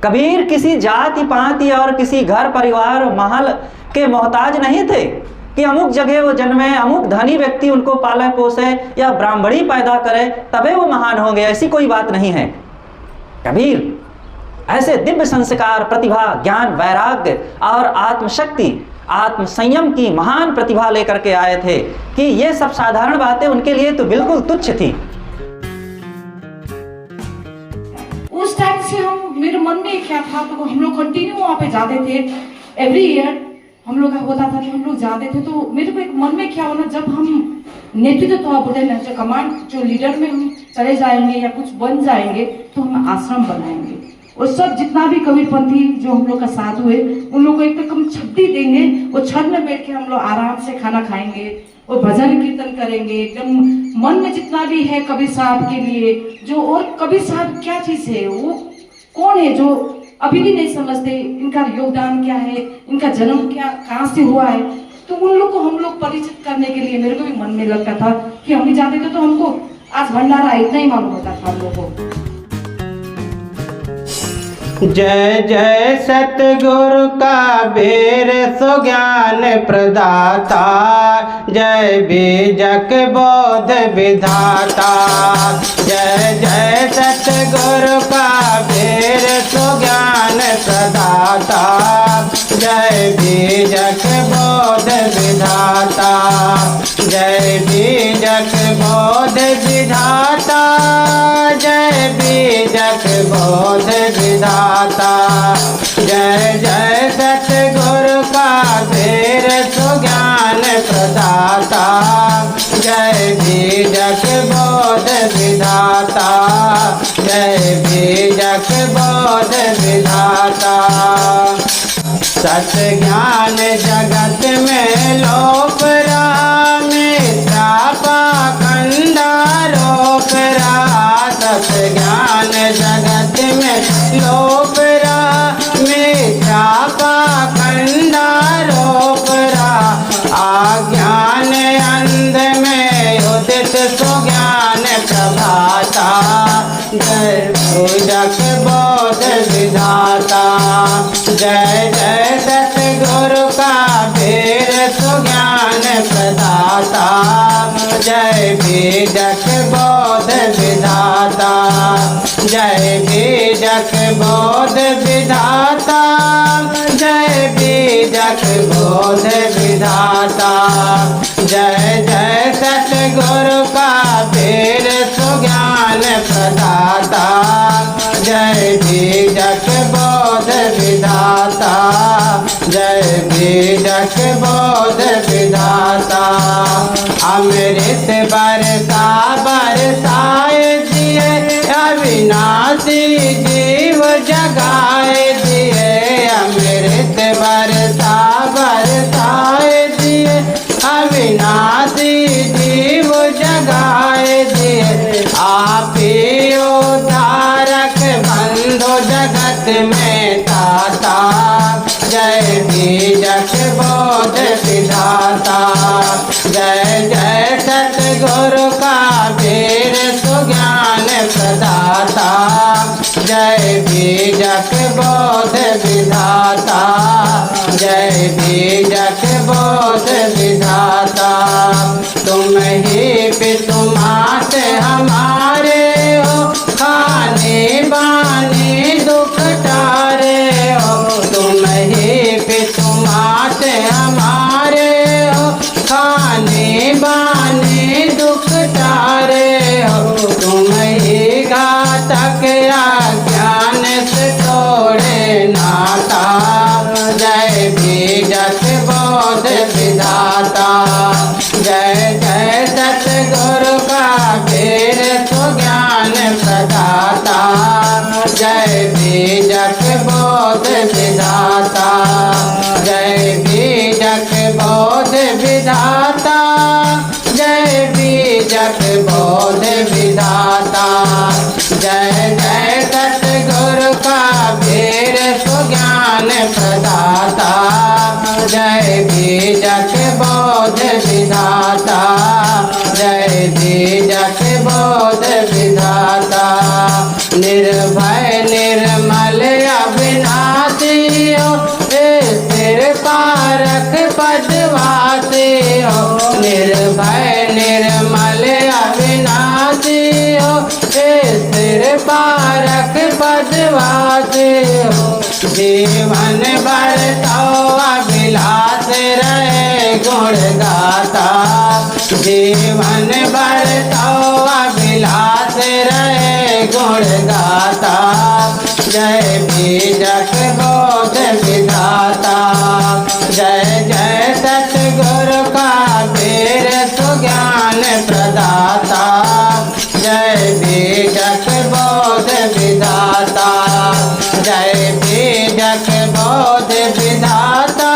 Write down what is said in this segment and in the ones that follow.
कबीर किसी जाति पाति और किसी घर परिवार महल के मोहताज नहीं थे कि अमुक जगह वो जन्मे, अमुक धनी व्यक्ति उनको पाले पोसे या ब्राह्मणी पैदा करे तबे वो महान होंगे, ऐसी कोई बात नहीं है। कबीर ऐसे दिव्य संस्कार, प्रतिभा, ज्ञान, वैराग्य और आत्मशक्ति, आत्म संयम की महान प्रतिभा लेकर के आए थे कि ये सब साधारण बातें उनके लिए तो बिल्कुल तुच्छ थी। उस टाइम से हम, मेरे मन में क्या था, तो हम लोग कंटिन्यू वहाँ पे जाते थे। एवरी ईयर हम लोग का होता था कि हम लोग जाते थे। तो मेरे को एक मन में क्या होना, जब हम नेतृत्व तो बोलते हैं, जो कमांड, जो लीडर में हम चले जाएंगे या कुछ बन जाएंगे तो हम आश्रम बनाएंगे और सब जितना भी कबीरपंथी जो हम लोग का साधु है उन लोग को एक तो हम छत्ती देंगे, वो छत में बैठ के हम लोग आराम से खाना खाएंगे और भजन कीर्तन करेंगे। एकदम मन में जितना भी है कबीर साहब के लिए जो, और कबीर साहब क्या चीज है, वो कौन है, जो अभी भी नहीं समझते, इनका योगदान क्या है, इनका जन्म क्या, कहाँ से हुआ है। तो उन लोग को हम लोग परिचित करने के लिए मेरे को भी मन में लगता था कि हम भी जाते थे तो हमको आज भंडारा इतना ही मालूम होता था हम लोगों को। जय जय सतगुरु कबीर सो ज्ञान प्रदाता, जय बीजक बोध विधाता। जय जय सतगुरु कबीर सो ज्ञान प्रदाता, जय बीजक बोध विधाता। जय बीजक बोध विधाता, जय बीजक बोध विधाता। जय जय सतगुरु कबीर सो ज्ञान प्रदाता, जय बीजक बोध विधाता। जय बीजक बोध विधाता। सत ज्ञान जगत में लोक रहा, मिथ्या पाखंड रोक रहा। सत ज्ञान जगत में लोक रहा, मिथ्या पाखंड रोक रहा। अज्ञान अंध में उदित सो ज्ञान प्रभाता, जय बीजक बोध विधाता। जय जय सतगुरु कबीर सो ज्ञान प्रदाता, जय बीजक बोध विधाता। जय बीजक बोध विधाता, जय बीजक बोध विधाता। जय जय सतगुरु कबीर सो ज्ञान प्रदाता, जय बीजक बोध विधाता। जय बीजक बोध विधाता। अमृत बरसा बरसाए दिए, अविनाशी जीव जगाए दिए। अमृत बरसा बरसाए दिए, अविनाशी जीव जगाए दिए। आप ही उद्धारक बंधु जगत में ताता, जय बीजक बोध विधाता। जय जय सतगुरु कबीर सो ज्ञान प्रदाता, जय बीजक बोध विधाता। जय बीजक बोध विधाता। तुम ही पितु मात हमारे हो, खाने बाने दुख टारे हो। तुम ही पितु मात हमारे हो, खाने बाने दुख टारे हो। तुम ही घातक अज्ञान से तोड़े नाता, जय बीजक बोध विधाता। जय जय सतगुरु कबीर सो ज्ञान प्रदाता, जय बीजक बोध विधाता। जय बीजक बोध विधाता, जय बीजक बोध विधाता। जय जय सतगुरु कबीर सो ज्ञान प्रदाता, जय बीजक बोध विधाता। जय बीजक बोध विधाता। निर्भय निर्मल अब वास हो। जीवन भर तो अभिलाष रहे गुण गाता, जीवन भर तो अभिलाष रहे गुण गाता। जय बीजक बोध विधाता, जय जय सतगुरु कबीर सुज्ञान प्रदाता। जय बीजक बोध विधाता, जय बीजक बोध विधाता,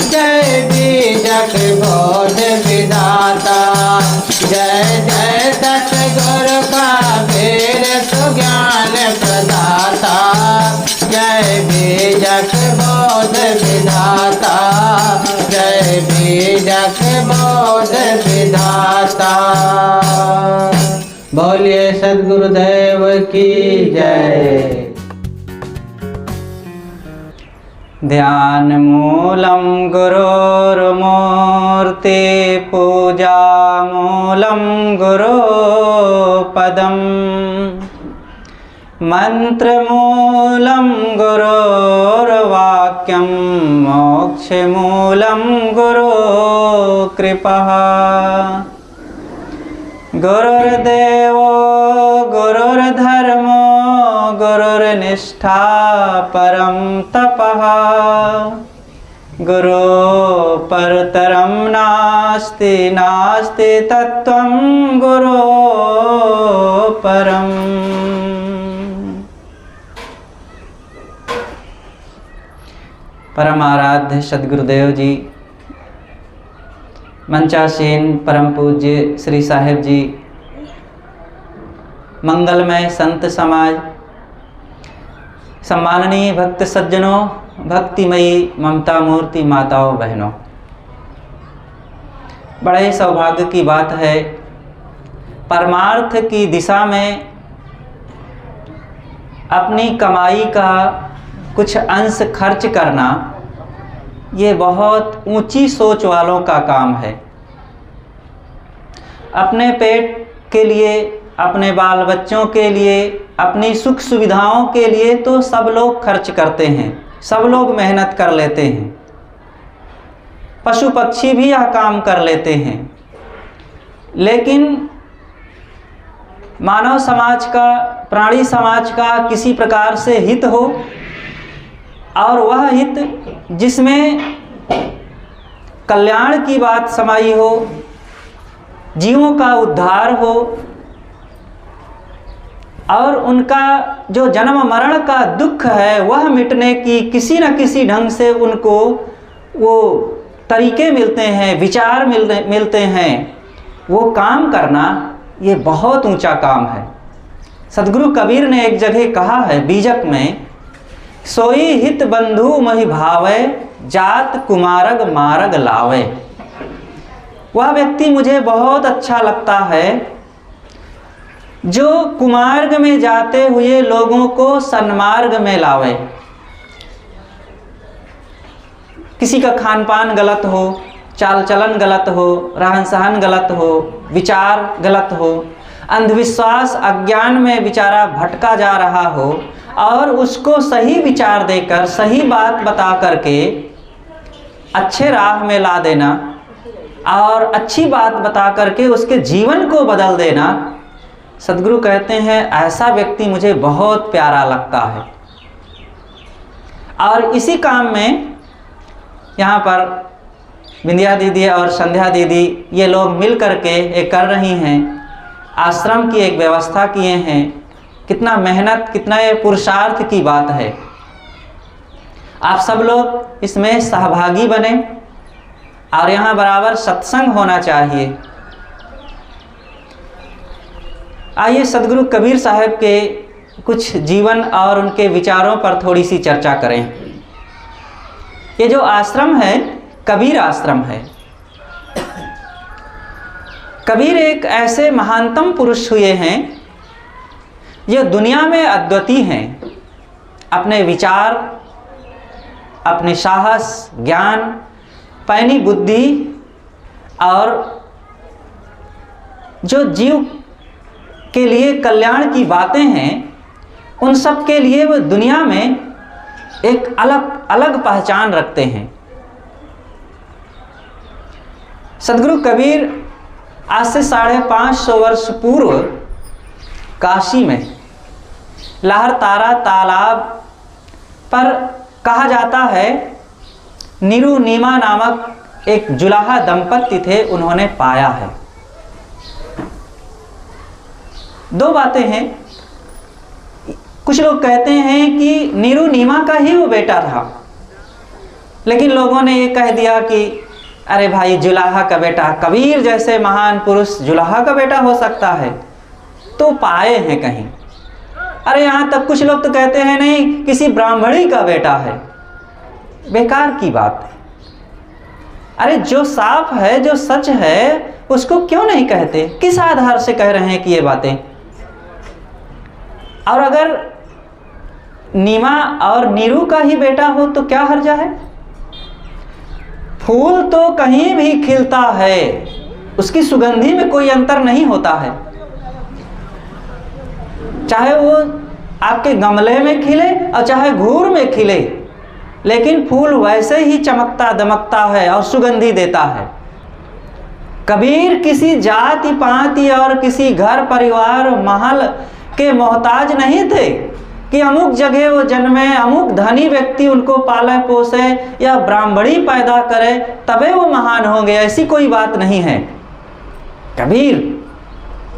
जय बीजक बोध विधाता। जय जय सतगुरु कबीर सुज्ञान प्रदाता, जय बीजक बोध विधाता, जय बीजक बोध विधाता। बोलिए सद्गुरुदेव की जय। ध्यान मूलम गुरोर्मूर्ति, पूजा मूलम गुरो पदम, मंत्र मूलम गुरोर्वाक्यम, मोक्ष मूलम गुरो कृपा। गुरुर्देवो गुरुर्धर्मो गुरुर्निष्ठा परम तपः, गुरु परतरं नास्ति नास्ति तत्त्वं गुरो परम। परम आराध्य सद्गुरुदेव जी, मंचासीन परम पूज्य श्री साहेब जी, मंगलमय संत समाज, सम्माननीय भक्त सज्जनों, भक्तिमयी ममता मूर्ति माताओं बहनों, बड़े सौभाग्य की बात है परमार्थ की दिशा में अपनी कमाई का कुछ अंश खर्च करना, ये बहुत ऊंची सोच वालों का काम है। अपने पेट के लिए, अपने बाल बच्चों के लिए, अपनी सुख सुविधाओं के लिए तो सब लोग खर्च करते हैं, सब लोग मेहनत कर लेते हैं, पशु पक्षी भी यह काम कर लेते हैं। लेकिन मानव समाज का, प्राणी समाज का किसी प्रकार से हित हो, और वह हित जिसमें कल्याण की बात समाई हो, जीवों का उद्धार हो, और उनका जो जन्म मरण का दुख है वह मिटने की किसी न किसी ढंग से उनको वो तरीके मिलते हैं, विचार मिलते हैं, वो काम करना ये बहुत ऊंचा काम है। सद्गुरु कबीर ने एक जगह कहा है बीजक में, सोई हित बंधु महि भावे, जात कुमारग मारग लावे। वह व्यक्ति मुझे बहुत अच्छा लगता है जो कुमार्ग में जाते हुए लोगों को सन्मार्ग में लावे। किसी का खान पान गलत हो, चाल चलन गलत हो, रहन सहन गलत हो, विचार गलत हो, अंधविश्वास अज्ञान में बेचारा भटका जा रहा हो, और उसको सही विचार देकर, सही बात बता करके अच्छे राह में ला देना और अच्छी बात बता करके उसके जीवन को बदल देना, सद्गुरु कहते हैं ऐसा व्यक्ति मुझे बहुत प्यारा लगता है। और इसी काम में यहाँ पर बिंदिया दीदी और संध्या दीदी ये लोग मिल करके एक कर रही हैं, आश्रम की एक व्यवस्था किए हैं। कितना मेहनत, कितना ये पुरुषार्थ की बात है। आप सब लोग इसमें सहभागी बने और यहाँ बराबर सत्संग होना चाहिए। आइए सद्गुरु कबीर साहब के कुछ जीवन और उनके विचारों पर थोड़ी सी चर्चा करें। ये जो आश्रम है कबीर आश्रम है। कबीर एक ऐसे महानतम पुरुष हुए हैं जो दुनिया में अद्वितीय हैं। अपने विचार, अपने साहस, ज्ञान, पैनी बुद्धि और जो जीव के लिए कल्याण की बातें हैं उन सब के लिए वो दुनिया में एक अलग अलग पहचान रखते हैं। सदगुरु कबीर आज से 550 वर्ष पूर्व काशी में लहर तारा तालाब पर कहा जाता है नीरू नीमा नामक एक जुलाहा दंपति थे, उन्होंने पाया है। दो बातें हैं। कुछ लोग कहते हैं कि नीरू नीमा का ही वो बेटा था, लेकिन लोगों ने ये कह दिया कि अरे भाई जुलाहा का बेटा, कबीर जैसे महान पुरुष जुलाहा का बेटा हो सकता है, तो पाए हैं कहीं। अरे यहाँ तक कुछ लोग तो कहते हैं नहीं, किसी ब्राह्मणी का बेटा है। बेकार की बात है। अरे जो साफ है, जो सच है, उसको क्यों नहीं कहते? किस आधार से कह रहे हैं कि ये बातें? और अगर नीमा और नीरू का ही बेटा हो तो क्या हर्जा है? फूल तो कहीं भी खिलता है, उसकी सुगंधी में कोई अंतर नहीं होता है। चाहे वो आपके गमले में खिले और चाहे घूर में खिले, लेकिन फूल वैसे ही चमकता दमकता है और सुगंधी देता है। कबीर किसी जाति पाति और किसी घर परिवार महल के मोहताज नहीं थे कि अमुक जगह वो जन्मे, अमुक धनी व्यक्ति उनको पाले पोसे या ब्राह्मणी पैदा करे तबे वो महान होंगे, ऐसी कोई बात नहीं है। कबीर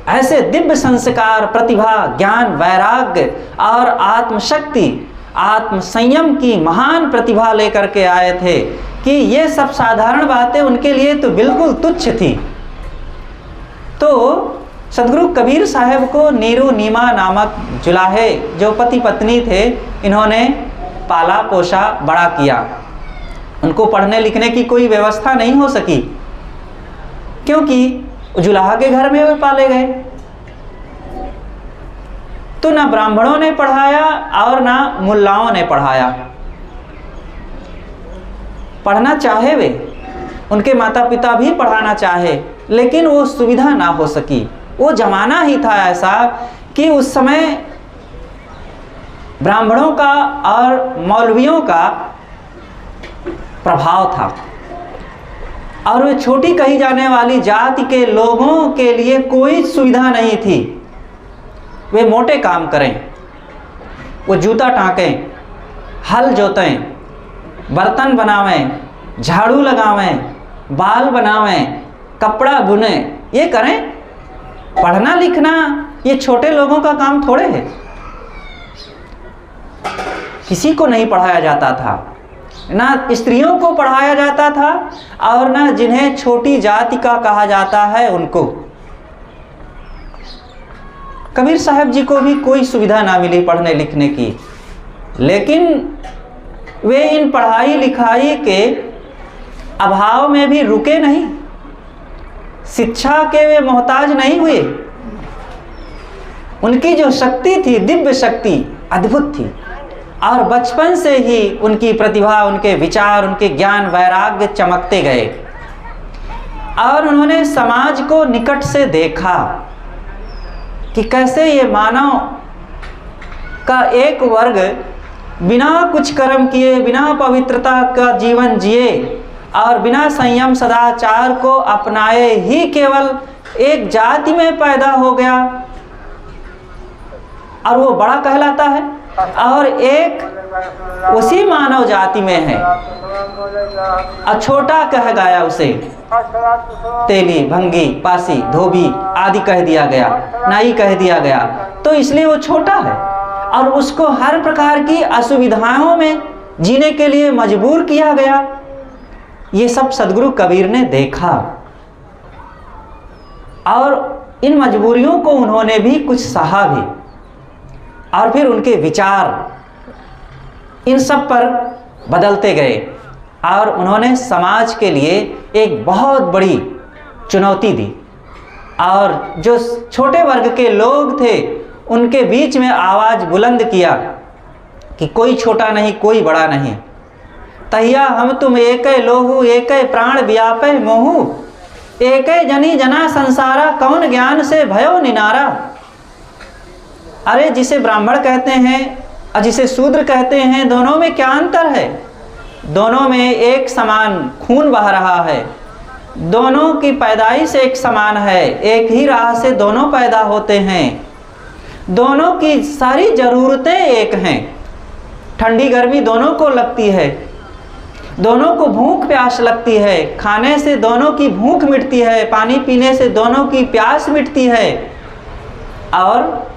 ऐसे दिव्य संस्कार, प्रतिभा, ज्ञान, वैराग्य और आत्मशक्ति, आत्म संयम की महान प्रतिभा लेकर के आए थे कि ये सब साधारण बातें उनके लिए तो बिल्कुल तुच्छ थी। तो सदगुरु कबीर साहब को नीरू नीमा नामक जुलाहे जो पति पत्नी थे, इन्होंने पाला पोसा बड़ा किया। उनको पढ़ने लिखने की कोई व्यवस्था नहीं हो सकी, क्योंकि जुलाहा के घर में वे पाले गए। तो ना ब्राह्मणों ने पढ़ाया और ना मुल्लाओं ने पढ़ाया। पढ़ना चाहे वे, उनके माता पिता भी पढ़ाना चाहे, लेकिन वो सुविधा ना हो सकी। वो जमाना ही था ऐसा कि उस समय ब्राह्मणों का और मौलवियों का प्रभाव था, और वे छोटी कही जाने वाली जाति के लोगों के लिए कोई सुविधा नहीं थी। वे मोटे काम करें, वो जूता टाँकें, हल जोतें, बर्तन बनावें, झाड़ू लगावें, बाल बनावें, कपड़ा बुनें, ये करें। पढ़ना लिखना ये छोटे लोगों का काम थोड़े है। किसी को नहीं पढ़ाया जाता था, ना स्त्रियों को पढ़ाया जाता था और ना जिन्हें छोटी जाति का कहा जाता है उनको। कबीर साहब जी को भी कोई सुविधा ना मिली पढ़ने लिखने की, लेकिन वे इन पढ़ाई लिखाई के अभाव में भी रुके नहीं। शिक्षा के वे मोहताज नहीं हुए। उनकी जो शक्ति थी, दिव्य शक्ति, अद्भुत थी, और बचपन से ही उनकी प्रतिभा, उनके विचार, उनके ज्ञान वैराग्य चमकते गए। और उन्होंने समाज को निकट से देखा कि कैसे ये मानव का एक वर्ग बिना कुछ कर्म किए, बिना पवित्रता का जीवन जिए और बिना संयम सदाचार को अपनाए ही केवल एक जाति में पैदा हो गया और वो बड़ा कहलाता है, और एक उसी मानव जाति में है और छोटा कह गया, उसे तेली, भंगी, पासी, धोबी आदि कह दिया गया, नाई कह दिया गया। तो इसलिए वो छोटा है और उसको हर प्रकार की असुविधाओं में जीने के लिए मजबूर किया गया। ये सब सदगुरु कबीर ने देखा और इन मजबूरियों को उन्होंने भी कुछ सहा भी, और फिर उनके विचार इन सब पर बदलते गए और उन्होंने समाज के लिए एक बहुत बड़ी चुनौती दी। और जो छोटे वर्ग के लोग थे उनके बीच में आवाज़ बुलंद किया कि कोई छोटा नहीं, कोई बड़ा नहीं। तहिया हम तुम एकै लोहू, एकै प्राण व्यापै मोहू, एकै जनी जना संसारा, कौन ज्ञान से भयो निनारा। अरे जिसे ब्राह्मण कहते हैं और जिसे शूद्र कहते हैं, दोनों में क्या अंतर है? दोनों में एक समान खून बह रहा है, दोनों की पैदाइश एक समान है, एक ही राह से दोनों पैदा होते हैं, दोनों की सारी ज़रूरतें एक हैं। ठंडी गर्मी दोनों को लगती है, दोनों को भूख प्यास लगती है, खाने से दोनों की भूख मिटती है, पानी पीने से दोनों की प्यास मिटती है, और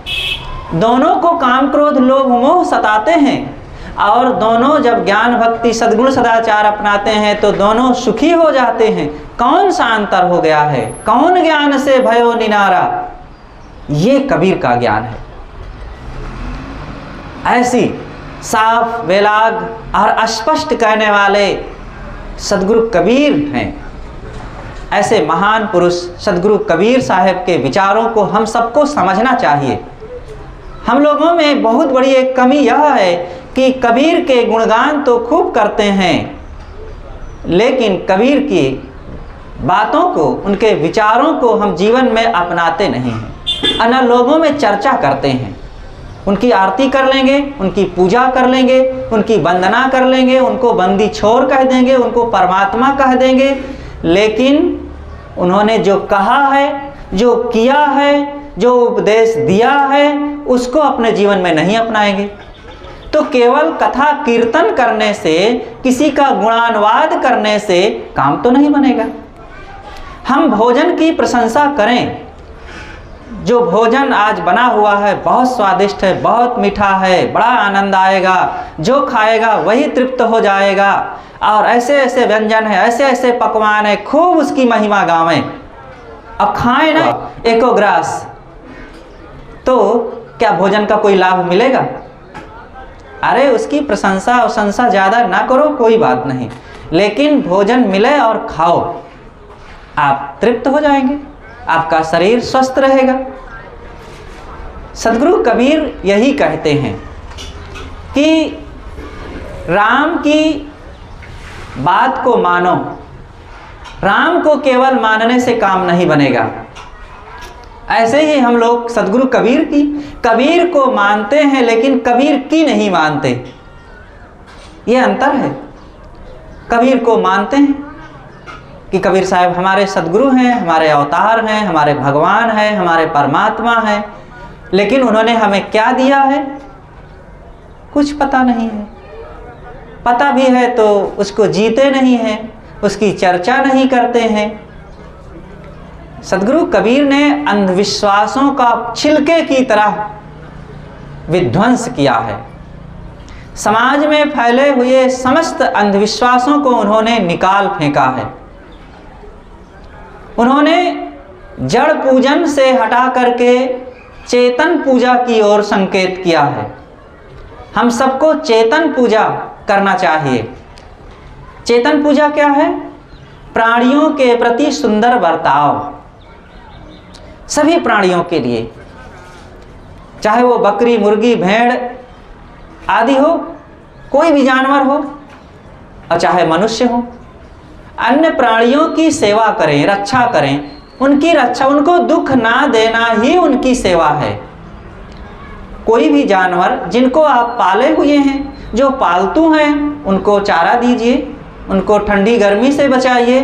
दोनों को काम क्रोध लोभ मोह सताते हैं, और दोनों जब ज्ञान भक्ति सद्गुण सदाचार अपनाते हैं तो दोनों सुखी हो जाते हैं। कौन सा अंतर हो गया है? कौन ज्ञान से भयो निनारा? ये कबीर का ज्ञान है। ऐसी साफ बेलाग और स्पष्ट कहने वाले सदगुरु कबीर हैं। ऐसे महान पुरुष सदगुरु कबीर साहब के विचारों को हम सबको समझना चाहिए। हम लोगों में बहुत बड़ी एक कमी यह है कि कबीर के गुणगान तो खूब करते हैं, लेकिन कबीर की बातों को, उनके विचारों को हम जीवन में अपनाते नहीं हैं। अन्य लोगों में चर्चा करते हैं, उनकी आरती कर लेंगे, उनकी पूजा कर लेंगे, उनकी वंदना कर लेंगे, उनको बंदी छोर कह देंगे, उनको परमात्मा कह देंगे, लेकिन उन्होंने जो कहा है, जो किया है, जो उपदेश दिया है, उसको अपने जीवन में नहीं अपनाएंगे। तो केवल कथा कीर्तन करने से, किसी का गुणानुवाद करने से काम तो नहीं बनेगा। हम भोजन की प्रशंसा करें, जो भोजन आज बना हुआ है बहुत स्वादिष्ट है, बहुत मीठा है, बड़ा आनंद आएगा, जो खाएगा वही तृप्त हो जाएगा, और ऐसे ऐसे व्यंजन है, ऐसे ऐसे पकवान है, खूब उसकी महिमा गावें। अब खाएं ना एको ग्रास, तो क्या भोजन का कोई लाभ मिलेगा? अरे उसकी प्रशंसा प्रशंसा ज़्यादा ना करो, कोई बात नहीं, लेकिन भोजन मिले और खाओ, आप तृप्त हो जाएंगे, आपका शरीर स्वस्थ रहेगा। सदगुरु कबीर यही कहते हैं कि राम की बात को मानो, राम को केवल मानने से काम नहीं बनेगा। ऐसे ही हम लोग सदगुरु कबीर को मानते हैं, लेकिन कबीर की नहीं मानते। ये अंतर है। कबीर को मानते हैं कि कबीर साहब हमारे सदगुरु हैं, हमारे अवतार हैं, हमारे भगवान हैं, हमारे परमात्मा हैं, लेकिन उन्होंने हमें क्या दिया है कुछ पता नहीं है। पता भी है तो उसको जीते नहीं हैं, उसकी चर्चा नहीं करते हैं। सदगुरु कबीर ने अंधविश्वासों का छिलके की तरह विध्वंस किया है। समाज में फैले हुए समस्त अंधविश्वासों को उन्होंने निकाल फेंका है। उन्होंने जड़ पूजन से हटा करके चेतन पूजा की ओर संकेत किया है। हम सबको चेतन पूजा करना चाहिए। चेतन पूजा क्या है? प्राणियों के प्रति सुंदर बर्ताव, सभी प्राणियों के लिए, चाहे वो बकरी, मुर्गी, भेड़ आदि हो, कोई भी जानवर हो, और चाहे मनुष्य हो, अन्य प्राणियों की सेवा करें, रक्षा करें, उनकी रक्षा, उनको दुख ना देना ही उनकी सेवा है। कोई भी जानवर जिनको आप पाले हुए हैं, जो पालतू हैं, उनको चारा दीजिए, उनको ठंडी गर्मी से बचाइए,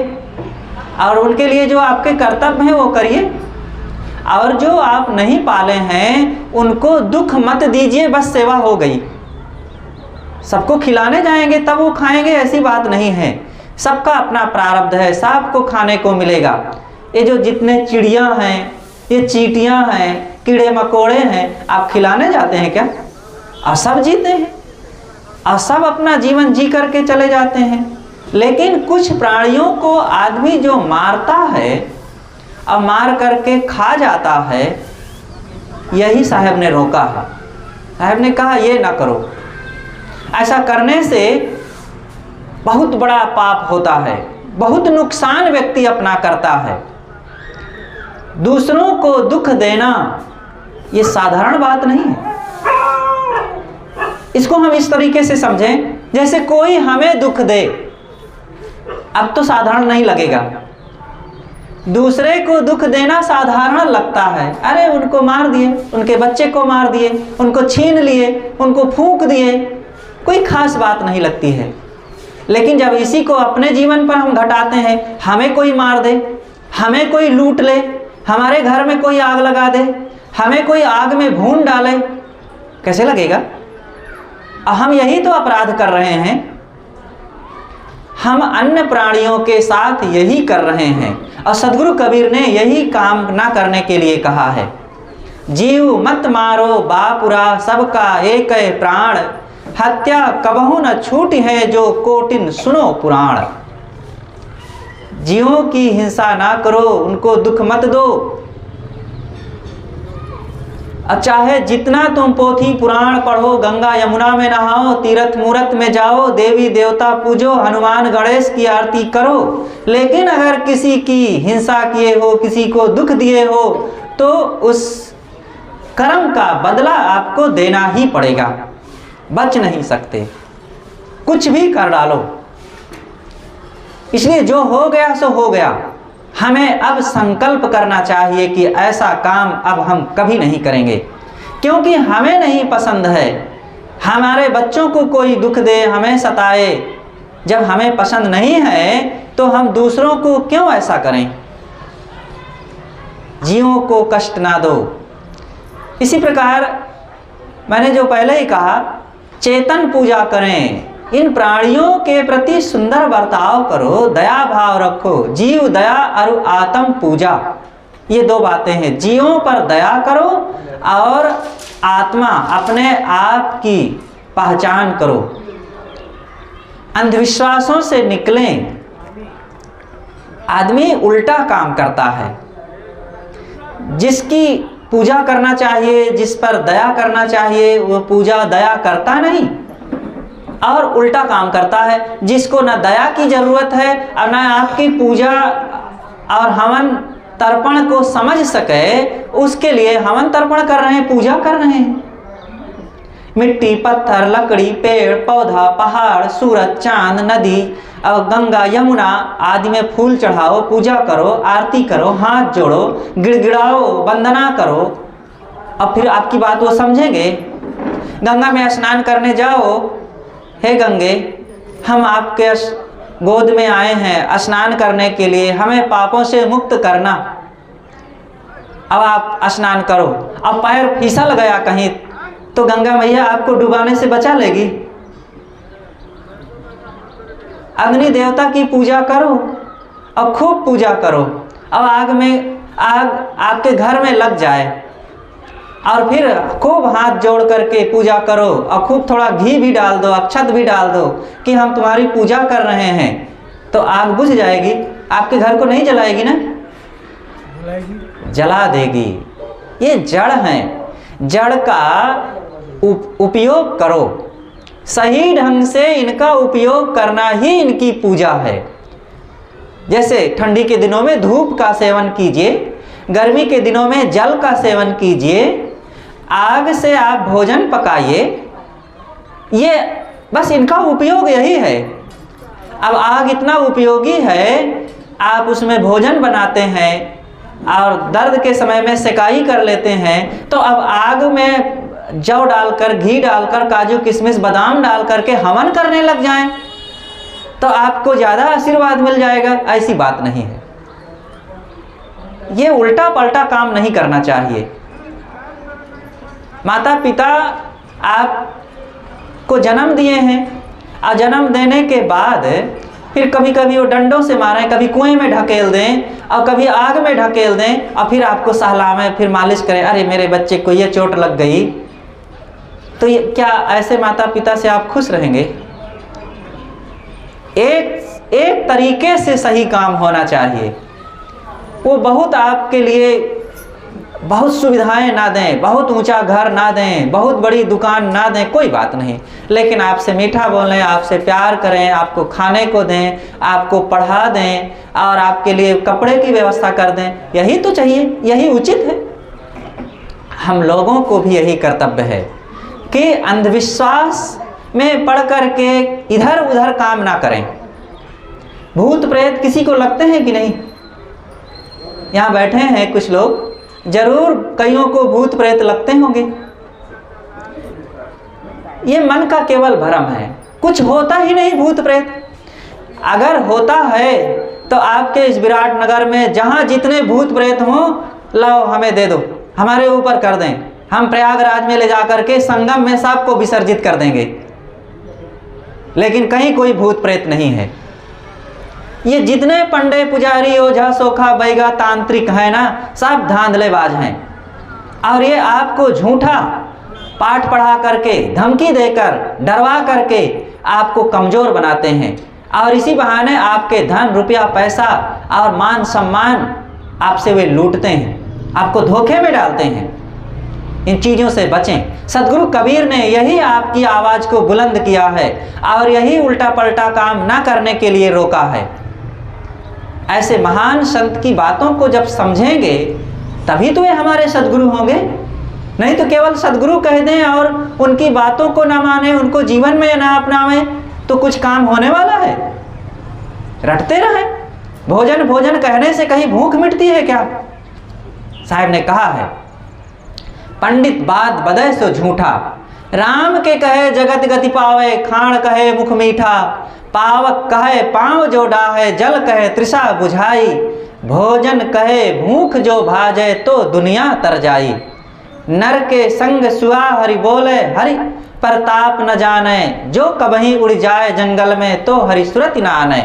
और उनके लिए जो आपके कर्तव्य हैं वो करिए। और जो आप नहीं पाले हैं उनको दुख मत दीजिए, बस सेवा हो गई। सबको खिलाने जाएंगे तब वो खाएंगे, ऐसी बात नहीं है। सबका अपना प्रारब्ध है, सबको खाने को मिलेगा। ये जो जितने चिड़ियाँ हैं, ये चींटियाँ हैं, कीड़े मकोड़े हैं, आप खिलाने जाते हैं क्या? और सब जीते हैं और सब अपना जीवन जी करके चले जाते हैं। लेकिन कुछ प्राणियों को आदमी जो मारता है और मार करके खा जाता है, यही साहब ने रोका है। साहब ने कहा ये ना करो, ऐसा करने से बहुत बड़ा पाप होता है, बहुत नुकसान व्यक्ति अपना करता है। दूसरों को दुख देना ये साधारण बात नहीं है। इसको हम इस तरीके से समझें जैसे कोई हमें दुख दे, अब तो साधारण नहीं लगेगा। दूसरे को दुख देना साधारण लगता है, अरे उनको मार दिए, उनके बच्चे को मार दिए, उनको छीन लिए, उनको फूंक दिए, कोई खास बात नहीं लगती है। लेकिन जब इसी को अपने जीवन पर हम घटाते हैं, हमें कोई मार दे, हमें कोई लूट ले, हमारे घर में कोई आग लगा दे, हमें कोई आग में भून डाले, कैसे लगेगा? हम यही तो अपराध कर रहे हैं, हम अन्य प्राणियों के साथ यही कर रहे हैं। और सदगुरु कबीर ने यही काम ना करने के लिए कहा है, जीव मत मारो बापुरा सबका एक प्राण, हत्या कबहू न छूटी है जो कोटिन सुनो पुराण। जीवों की हिंसा ना करो, उनको दुख मत दो। चाहे जितना तुम पोथी पुराण पढ़ो, गंगा यमुना में नहाओ, तीर्थ मूर्त में जाओ, देवी देवता पूजो, हनुमान गणेश की आरती करो, लेकिन अगर किसी की हिंसा किए हो, किसी को दुख दिए हो, तो उस कर्म का बदला आपको देना ही पड़ेगा, बच नहीं सकते, कुछ भी कर डालो। इसलिए जो हो गया सो हो गया। हमें अब संकल्प करना चाहिए कि ऐसा काम अब हम कभी नहीं करेंगे, क्योंकि हमें नहीं पसंद है हमारे बच्चों को कोई दुख दे, हमें सताए। जब हमें पसंद नहीं है तो हम दूसरों को क्यों ऐसा करें? जीवों को कष्ट ना दो। इसी प्रकार मैंने जो पहले ही कहा, चेतन पूजा करें, इन प्राणियों के प्रति सुंदर बर्ताव करो, दया भाव रखो। जीव दया और आत्म पूजा, ये दो बातें हैं। जीवों पर दया करो और आत्मा अपने आप की पहचान करो। अंधविश्वासों से निकलें। आदमी उल्टा काम करता है, जिसकी पूजा करना चाहिए, जिस पर दया करना चाहिए, वो पूजा दया करता नहीं और उल्टा काम करता है। जिसको न दया की जरूरत है और न आपकी पूजा और हवन तर्पण को समझ सके, उसके लिए हवन तर्पण कर रहे हैं, पूजा कर रहे हैं। मिट्टी, पत्थर, लकड़ी, पेड़ पौधा, पहाड़, सूरज, चांद, नदी और गंगा यमुना आदि में फूल चढ़ाओ, पूजा करो, आरती करो, हाथ जोड़ो, गिड़गिड़ाओ, वंदना करो, और फिर आपकी बात वो समझेंगे। गंगा में स्नान करने जाओ, हे गंगे, हम आपके गोद में आए हैं स्नान करने के लिए, हमें पापों से मुक्त करना। अब आप स्नान करो। अब पैर फिसल गया कहीं तो गंगा मैया आपको डुबाने से बचा लेगी। अग्नि देवता की पूजा करो और खूब पूजा करो। अब आग आपके घर में लग जाए और फिर खूब हाथ जोड़ करके पूजा करो और खूब थोड़ा घी भी डाल दो, अक्षत भी डाल दो कि हम तुम्हारी पूजा कर रहे हैं, तो आग बुझ जाएगी। आपके घर को नहीं जलाएगी ना? जला देगी। ये जड़ हैं, जड़ का उपयोग करो, सही ढंग से इनका उपयोग करना ही इनकी पूजा है। जैसे ठंडी के दिनों में धूप का सेवन कीजिए, गर्मी के दिनों में जल का सेवन कीजिए, आग से आप भोजन पकाइए, ये बस इनका उपयोग यही है। अब आग इतना उपयोगी है, आप उसमें भोजन बनाते हैं और दर्द के समय में सेकाई कर लेते हैं, तो अब आग में जौ डालकर, घी डालकर, काजू किशमिश बादाम डाल करके हवन करने लग जाएं तो आपको ज़्यादा आशीर्वाद मिल जाएगा। ऐसी बात नहीं है, ये उल्टा पलटा काम नहीं करना चाहिए। माता पिता आपको जन्म दिए हैं और जन्म देने के बाद फिर कभी कभी वो डंडों से मारें, कभी कुएं में ढकेल दें और कभी आग में ढकेल दें और फिर आपको सहलावें, फिर मालिश करें, अरे मेरे बच्चे को ये चोट लग गई। तो ये क्या ऐसे माता पिता से आप खुश रहेंगे? एक तरीके से सही काम होना चाहिए। वो बहुत आपके लिए बहुत सुविधाएं ना दें, बहुत ऊंचा घर ना दें, बहुत बड़ी दुकान ना दें, कोई बात नहीं, लेकिन आपसे मीठा बोलें, आपसे प्यार करें, आपको खाने को दें, आपको पढ़ा दें और आपके लिए कपड़े की व्यवस्था कर दें। यही तो चाहिए, यही उचित है। हम लोगों को भी यही कर्तव्य है कि अंधविश्वास में पढ़ करके इधर उधर काम ना करें। भूत प्रेत किसी को लगते हैं कि नहीं? यहाँ बैठे हैं कुछ लोग, जरूर कईयों को भूत प्रेत लगते होंगे। ये मन का केवल भ्रम है, कुछ होता ही नहीं भूत प्रेत। अगर होता है तो आपके इस विराट नगर में जहाँ जितने भूत प्रेत हों, लाओ हमें दे दो, हमारे ऊपर कर दें, हम प्रयागराज में ले जा करके संगम में सबको विसर्जित कर देंगे। लेकिन कहीं कोई भूत प्रेत नहीं है। ये जितने पंडे पुजारी ओझा सोखा बैगा तांत्रिक हैं ना, सब धांधलेबाज हैं। और ये आपको झूठा पाठ पढ़ा करके, धमकी देकर, डरवा करके आपको कमज़ोर बनाते हैं। और इसी बहाने आपके धन रुपया पैसा और मान सम्मान आपसे वे लूटते हैं, आपको धोखे में डालते हैं। इन चीज़ों से बचें। सदगुरु कबीर ने यही आपकी आवाज़ को बुलंद किया है और यही उल्टा पलटा काम ना करने के लिए रोका है। ऐसे महान संत की बातों को जब समझेंगे तभी तो ये हमारे सदगुरु होंगे। नहीं तो केवल सदगुरु कह दें और उनकी बातों को ना माने, उनको जीवन में ना अपनावें तो कुछ काम होने वाला है? रटते रहें। भोजन भोजन कहने से कहीं भूख मिटती है क्या? साहब ने कहा है, पंडित बात बदय सो झूठा, राम के कहे जगत गति पावे, खाण कहे मुख मीठा, पावक कहे पाँव जो डाहे, जल कहे तृषा बुझाई, भोजन कहे भूख जो भाजे तो दुनिया तर जाई, नर के संग सुआ हरि बोले, हरि प्रताप न जाने, जो कबहीं उड़ जाए जंगल में तो हरि सुरत न आने,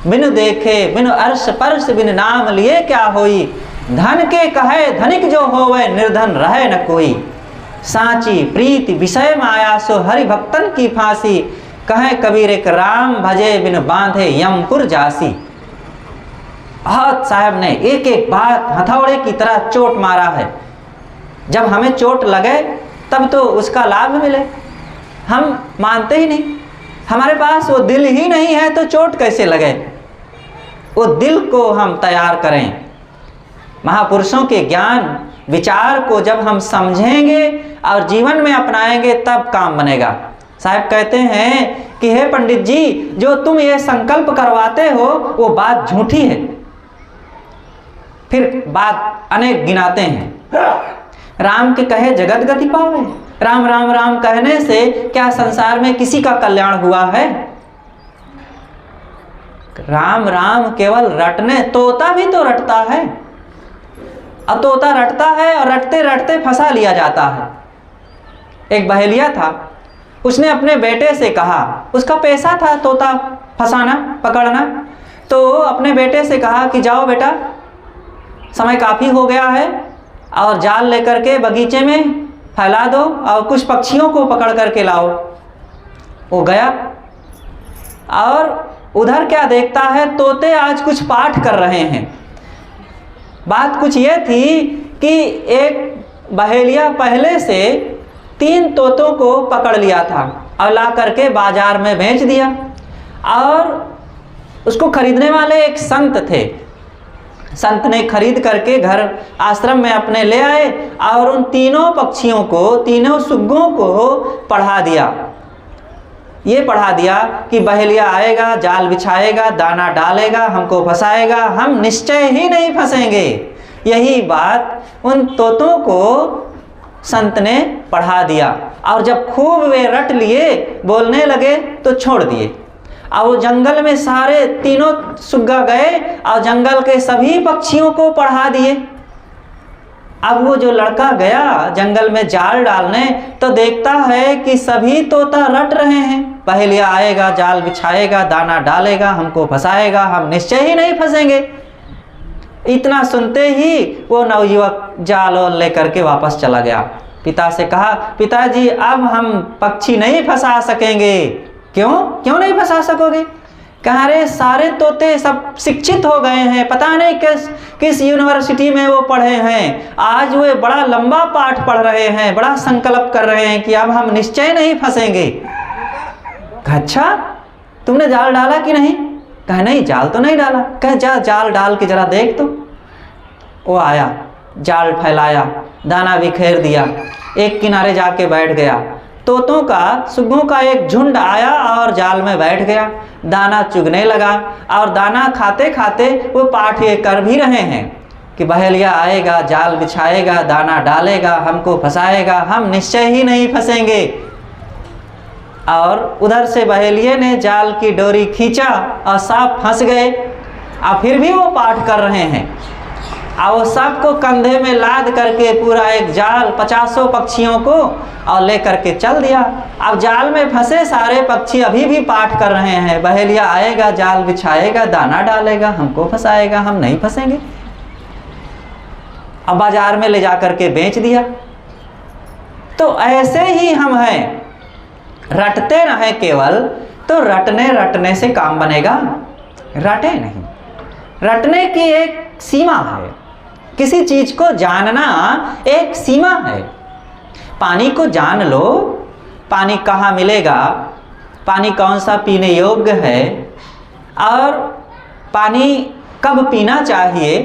बिनु देखे बिनु अर्श परश बिन नाम लिए क्या होई, धन के कहे धनिक जो होवे, निर्धन रहे न कोई, सांची प्रीति विषय माया सो हरि भक्तन की फांसी, कहे कबीर एक राम भजे बिन बांधे यमपुर जासी। बहुत साहब ने एक एक बात हथौड़े की तरह चोट मारा है। जब हमें चोट लगे तब तो उसका लाभ मिले, हम मानते ही नहीं। हमारे पास वो दिल ही नहीं है तो चोट कैसे लगे? वो दिल को हम तैयार करें। महापुरुषों के ज्ञान विचार को जब हम समझेंगे और जीवन में अपनाएंगे तब काम बनेगा। साहब कहते हैं कि हे पंडित जी, जो तुम ये संकल्प करवाते हो वो बात झूठी है। फिर बात अनेक गिनाते हैं। राम के कहे जगत गति पावे, राम राम राम कहने से क्या संसार में किसी का कल्याण हुआ है? राम राम केवल रटने, तोता भी तो रटता है। अब तोता रटता है और रटते रटते फंसा लिया जाता है। एक बहेलिया था, उसने अपने बेटे से कहा, उसका पेशा था तोता फंसाना पकड़ना, तो अपने बेटे से कहा कि जाओ बेटा, समय काफ़ी हो गया है और जाल लेकर के बगीचे में फैला दो और कुछ पक्षियों को पकड़ करके लाओ। वो गया और उधर क्या देखता है, तोते आज कुछ पाठ कर रहे हैं। बात कुछ ये थी कि एक बहेलिया पहले से 3 तोतों को पकड़ लिया था और ला करके बाजार में बेच दिया। और उसको खरीदने वाले एक संत थे। संत ने खरीद करके घर आश्रम में अपने ले आए और उन 3 पक्षियों को, 3 सुग्गों को पढ़ा दिया। ये पढ़ा दिया कि बहेलिया आएगा, जाल बिछाएगा, दाना डालेगा, हमको फंसाएगा, हम निश्चय ही नहीं फंसेंगे। यही बात उन तोतों को संत ने पढ़ा दिया। और जब खूब वे रट लिए, बोलने लगे तो छोड़ दिए। और वो जंगल में सारे 3 सुग्गा गए और जंगल के सभी पक्षियों को पढ़ा दिए। अब वो जो लड़का गया जंगल में जाल डालने तो देखता है कि सभी तोता रट रहे हैं, बहेलिया आएगा, जाल बिछाएगा, दाना डालेगा, हमको फंसाएगा, हम निश्चय ही नहीं फंसेंगे। इतना सुनते ही वो नवयुवक जाल लेकर के वापस चला गया। पिता से कहा, पिताजी अब हम पक्षी नहीं फंसा सकेंगे। क्यों नहीं फंसा सकोगे? कहा, रे सारे तोते सब शिक्षित हो गए हैं, पता नहीं किस यूनिवर्सिटी में वो पढ़े हैं, आज वे बड़ा लंबा पाठ पढ़ रहे हैं, बड़ा संकल्प कर रहे हैं कि अब हम निश्चय नहीं फंसेंगे। अच्छा, तुमने जाल डाला कि नहीं? कहा, नहीं जाल तो नहीं डाला। कहा, जा जाल डाल के जरा देख तो। वो आया, जाल फैलाया, दाना बिखेर दिया, एक किनारे जाके बैठ गया। तोतों का, सुग्गों का एक झुंड आया और जाल में बैठ गया, दाना चुगने लगा और दाना खाते खाते वो पाठ ये कर भी रहे हैं। कि बहेलिया आएगा, जाल बिछाएगा, दाना डालेगा, हमको फंसाएगा, हम निश्चय ही नहीं फंसेंगे। और उधर से बहेलिए ने जाल की डोरी खींचा और सांप फंस गए। और फिर भी वो पाठ कर रहे हैं और वो सांप को कंधे में लाद करके पूरा एक जाल 50 पक्षियों को और ले करके चल दिया। अब जाल में फंसे सारे पक्षी अभी भी पाठ कर रहे हैं, बहेलिया आएगा, जाल बिछाएगा, दाना डालेगा, हमको फंसाएगा, हम नहीं फंसेंगे। अब बाजार में ले जा करके बेच दिया। तो ऐसे ही हम हैं, रटते रहे केवल, तो रटने रटने से काम बनेगा? रटे नहीं। रटने की एक सीमा है, किसी चीज को जानना एक सीमा है। पानी को जान लो, पानी कहाँ मिलेगा, पानी कौन सा पीने योग्य है और पानी कब पीना चाहिए,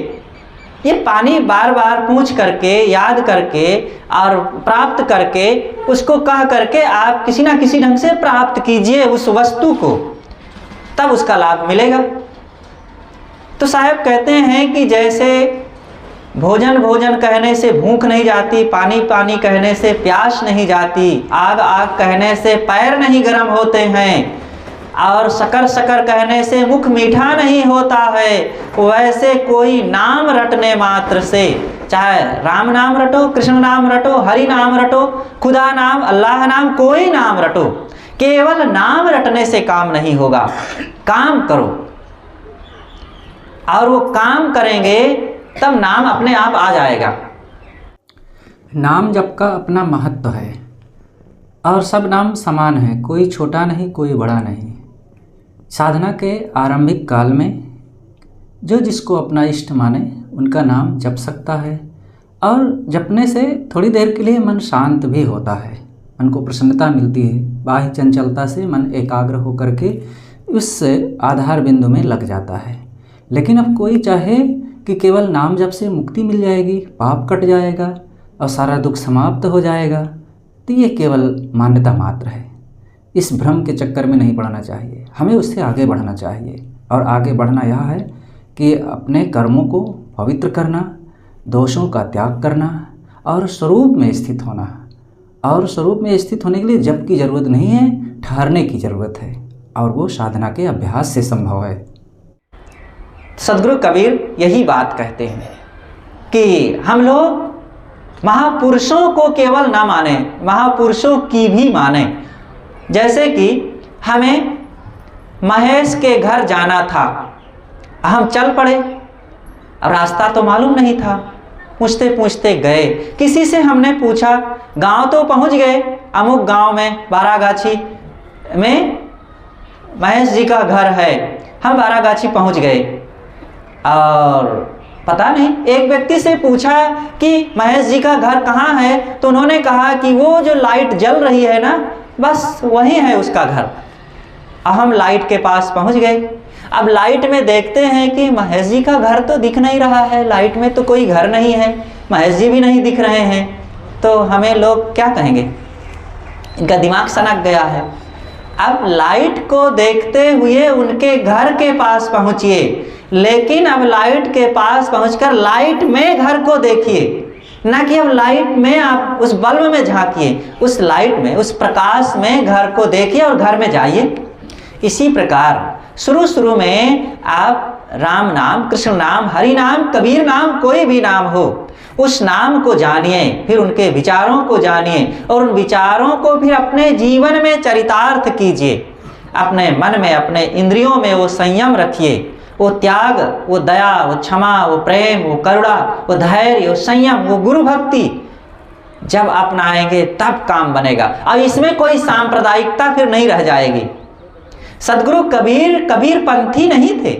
ये पानी बार बार पूछ करके, याद करके और प्राप्त करके, उसको कह करके आप किसी ना किसी ढंग से प्राप्त कीजिए उस वस्तु को, तब उसका लाभ मिलेगा। तो साहब कहते हैं कि जैसे भोजन भोजन कहने से भूख नहीं जाती, पानी पानी कहने से प्यास नहीं जाती, आग आग कहने से पैर नहीं गर्म होते हैं और शकर शकर कहने से मुख मीठा नहीं होता है, वैसे कोई नाम रटने मात्र से, चाहे राम नाम रटो, कृष्ण नाम रटो, हरि नाम रटो, खुदा नाम, अल्लाह नाम, कोई नाम रटो, केवल नाम रटने से काम नहीं होगा। काम करो और वो काम करेंगे तब नाम अपने आप आ जाएगा। नाम जप का अपना महत्व है और सब नाम समान है, कोई छोटा नहीं, कोई बड़ा नहीं। साधना के आरंभिक काल में जो जिसको अपना इष्ट माने उनका नाम जप सकता है और जपने से थोड़ी देर के लिए मन शांत भी होता है, मन को प्रसन्नता मिलती है, बाह्य चंचलता से मन एकाग्र होकर के उस आधार बिंदु में लग जाता है। लेकिन अब कोई चाहे कि केवल नाम जप से मुक्ति मिल जाएगी, पाप कट जाएगा और सारा दुख समाप्त हो जाएगा, तो ये केवल मान्यता मात्र है। इस भ्रम के चक्कर में नहीं पड़ना चाहिए, हमें उससे आगे बढ़ना चाहिए। और आगे बढ़ना यह है कि अपने कर्मों को पवित्र करना, दोषों का त्याग करना और स्वरूप में स्थित होना। और स्वरूप में स्थित होने के लिए जप की ज़रूरत नहीं है, ठहरने की ज़रूरत है, और वो साधना के अभ्यास से संभव है। सदगुरु कबीर यही बात कहते हैं कि हम लोग महापुरुषों को केवल ना माने, महापुरुषों की भी माने। जैसे कि हमें महेश के घर जाना था, हम चल पड़े, अब रास्ता तो मालूम नहीं था, पूछते पूछते गए, किसी से हमने पूछा, गांव तो पहुंच गए, अमुक गांव में बारागाछी में महेश जी का घर है। हम बारागाछी पहुंच गए और पता नहीं, एक व्यक्ति से पूछा कि महेश जी का घर कहाँ है, तो उन्होंने कहा कि वो जो लाइट जल रही है ना, बस वही है उसका घर। अब हम लाइट के पास पहुंच गए। अब लाइट में देखते हैं कि महेश जी का घर तो दिख नहीं रहा है, लाइट में तो कोई घर नहीं है, महेश जी भी नहीं दिख रहे हैं, तो हमें लोग क्या कहेंगे, इनका दिमाग सनक गया है। अब लाइट को देखते हुए उनके घर के पास पहुंचिए, लेकिन अब लाइट के पास पहुंचकर लाइट में घर को देखिए, ना कि अब लाइट में आप उस बल्ब में झांकिए, उस लाइट में, उस प्रकाश में घर को देखिए और घर में जाइए। इसी प्रकार शुरू शुरू में आप राम नाम, कृष्ण नाम, हरि नाम, कबीर नाम, कोई भी नाम हो, उस नाम को जानिए, फिर उनके विचारों को जानिए और उन विचारों को फिर अपने जीवन में चरितार्थ कीजिए। अपने मन में, अपने इंद्रियों में वो संयम रखिए, वो त्याग, वो दया, वो क्षमा, वो प्रेम, वो करुणा, वो धैर्य, वो संयम, वो गुरु भक्ति जब अपनाएंगे तब काम बनेगा। अब इसमें कोई सांप्रदायिकता फिर नहीं रह जाएगी। सदगुरु कबीर कबीर पंथी नहीं थे,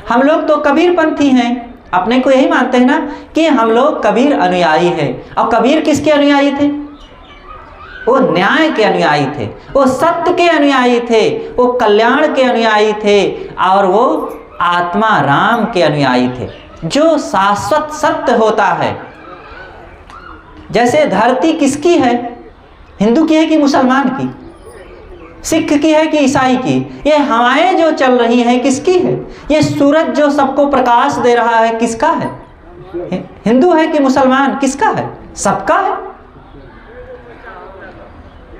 हम लोग तो कबीर पंथी हैं, अपने को यही मानते हैं ना कि हम लोग कबीर अनुयायी हैं। और कबीर किसके अनुयायी थे? वो न्याय के अनुयायी थे, वो सत्य के अनुयायी थे, वो कल्याण के अनुयायी थे और वो आत्मा राम के अनुयायी थे, जो शाश्वत सत्य होता है। जैसे धरती किसकी है? हिंदू की है कि मुसलमान की? सिख की है कि ईसाई की? ये हवाएं जो चल रही हैं किसकी है? ये सूरज जो सबको प्रकाश दे रहा है किसका है? हिंदू है कि मुसलमान, किसका है? सबका है,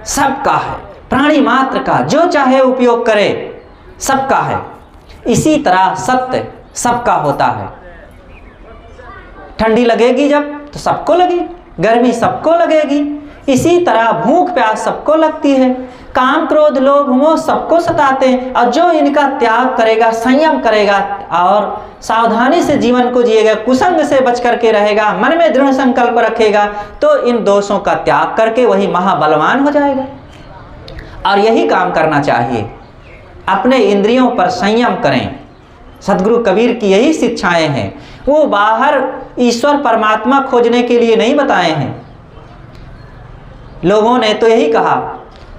सबका है, प्राणी मात्र का, जो चाहे उपयोग करे, सबका है। इसी तरह सत्य सबका होता है। ठंडी लगेगी जब तो सबको लगेगी, गर्मी सबको लगेगी। इसी तरह भूख प्यास सबको लगती है, काम क्रोध लोभ मोह सबको सताते हैं। और जो इनका त्याग करेगा, संयम करेगा और सावधानी से जीवन को जिएगा, कुसंग से बच करके रहेगा, मन में दृढ़ संकल्प रखेगा, तो इन दोषों का त्याग करके वही महाबलवान हो जाएगा। और यही काम करना चाहिए। अपने इंद्रियों पर संयम करें। सदगुरु कबीर की यही शिक्षाएं हैं। वो बाहर ईश्वर परमात्मा खोजने के लिए नहीं बताए हैं। लोगों ने तो यही कहा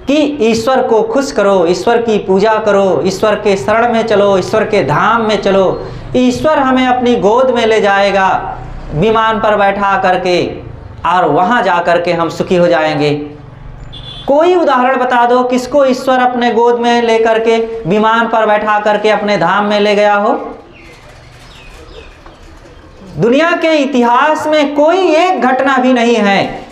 कि ईश्वर को खुश करो, ईश्वर की पूजा करो, ईश्वर के शरण में चलो, ईश्वर के धाम में चलो, ईश्वर हमें अपनी गोद में ले जाएगा विमान पर बैठा करके, और वहाँ जा करके हम सुखी हो जाएंगे। कोई उदाहरण बता दो किसको ईश्वर अपने गोद में लेकर के विमान पर बैठा करके अपने धाम में ले गया हो। दुनिया के इतिहास में कोई एक घटना भी नहीं है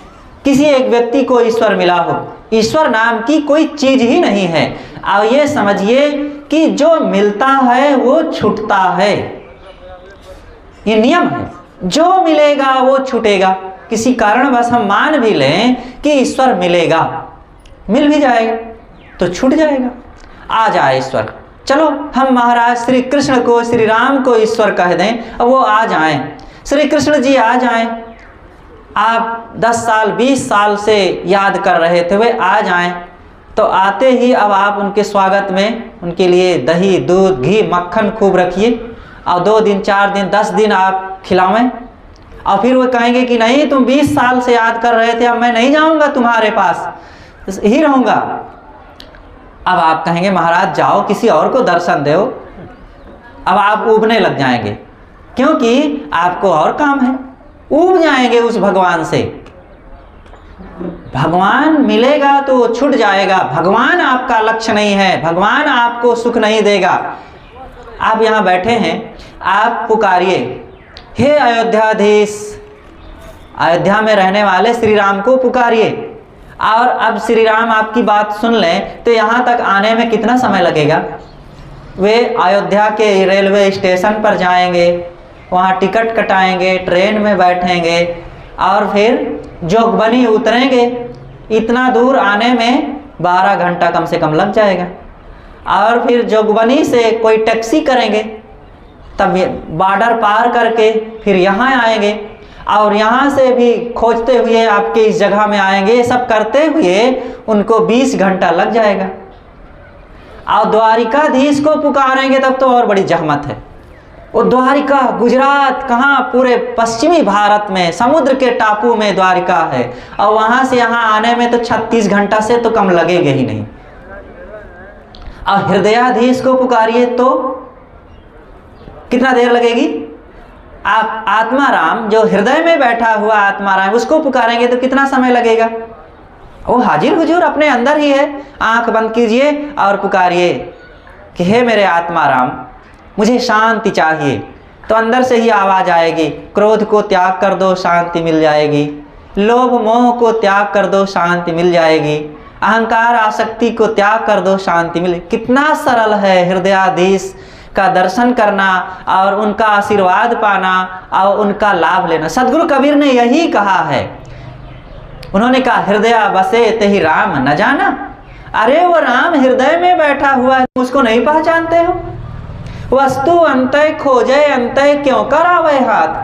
किसी एक व्यक्ति को ईश्वर मिला हो। ईश्वर नाम की कोई चीज ही नहीं है। और ये समझिए कि जो मिलता है वो छूटता है, ये नियम है। जो मिलेगा वो छूटेगा। किसी कारणवश हम मान भी लें कि ईश्वर मिलेगा, मिल भी जाएगा तो छूट जाएगा। आ जाए ईश्वर, चलो हम महाराज श्री कृष्ण को, श्री राम को ईश्वर कह दें, अब वो आ जाएं। श्री कृष्ण जी आ जाएं। आप 10 साल 20 साल से याद कर रहे थे, वे आ जाएं। तो आते ही अब आप उनके स्वागत में उनके लिए दही दूध घी मक्खन खूब रखिए, और 2 दिन 4 दिन 10 दिन आप खिलावें। और फिर वो कहेंगे कि नहीं, तुम 20 साल से याद कर रहे थे, अब मैं नहीं जाऊंगा तुम्हारे पास, ही रहूंगा। अब आप कहेंगे महाराज जाओ किसी और को दर्शन दो। अब आप ऊबने लग जाएंगे, क्योंकि आपको और काम है। ऊब जाएंगे उस भगवान से। भगवान मिलेगा तो वो छूट जाएगा। भगवान आपका लक्ष्य नहीं है, भगवान आपको सुख नहीं देगा। आप यहाँ बैठे हैं, आप पुकारिए, हे अयोध्याधीश, अयोध्या में रहने वाले श्री राम को पुकारिए। और अब श्री राम आपकी बात सुन लें तो यहाँ तक आने में कितना समय लगेगा? वे अयोध्या के रेलवे स्टेशन पर जाएंगे, वहाँ टिकट कटाएंगे, ट्रेन में बैठेंगे और फिर जोगबनी उतरेंगे। इतना दूर आने में 12 घंटा कम से कम लग जाएगा। और फिर जोगबनी से कोई टैक्सी करेंगे, तब बॉर्डर पार करके फिर यहाँ आएंगे, और यहाँ से भी खोजते हुए आपके इस जगह में आएंगे। ये सब करते हुए उनको 20 घंटा लग जाएगा। और द्वारिकाधीश को पुकारेंगे तब तो और बड़ी जहमत है। वो द्वारिका गुजरात कहाँ, पूरे पश्चिमी भारत में समुद्र के टापू में द्वारिका है, और वहाँ से यहाँ आने में तो 36 घंटा से तो कम लगेगा ही नहीं। और हृदयाधीश को पुकारिए तो कितना देर लगेगी? आप आत्माराम, जो हृदय में बैठा हुआ आत्माराम, उसको पुकारेंगे तो कितना समय लगेगा? वो हाजिर हुजूर अपने अंदर ही है। आंख बंद कीजिए और पुकारिए कि हे मेरे आत्माराम, मुझे शांति चाहिए। तो अंदर से ही आवाज़ आएगी, क्रोध को त्याग कर दो, शांति मिल जाएगी। लोभ मोह को त्याग कर दो, शांति मिल जाएगी। अहंकार आसक्ति को त्याग कर दो, शांति मिले। कितना सरल है हृदयाधीश का दर्शन करना और उनका आशीर्वाद पाना और उनका लाभ लेना। सदगुरु कबीर ने यही कहा है। उन्होंने कहा, हृदय बसे तेहि राम न जाना। अरे वो राम हृदय में बैठा हुआ है, उसको नहीं पहचानते हो? वस्तु अंतय खोजे अंतय क्यों करावे हाथ।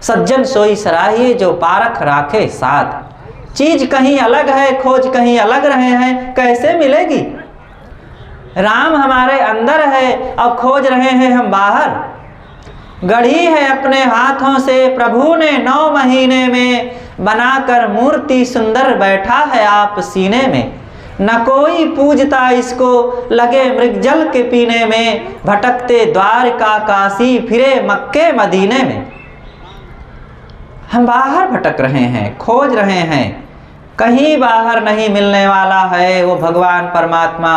सज्जन सोई सराहिए जो पारख राखे साथ। चीज कहीं अलग है, खोज कहीं अलग रहे हैं, कैसे मिलेगी? राम हमारे अंदर है और खोज रहे हैं हम बाहर। गढ़ी है अपने हाथों से प्रभु ने 9 महीने में, बनाकर मूर्ति सुंदर बैठा है आप सीने में। न कोई पूजता इसको, लगे मृगजल के पीने में। भटकते द्वारका काशी, फिरे मक्के मदीने में। हम बाहर भटक रहे हैं, खोज रहे हैं, कहीं बाहर नहीं मिलने वाला है वो भगवान परमात्मा।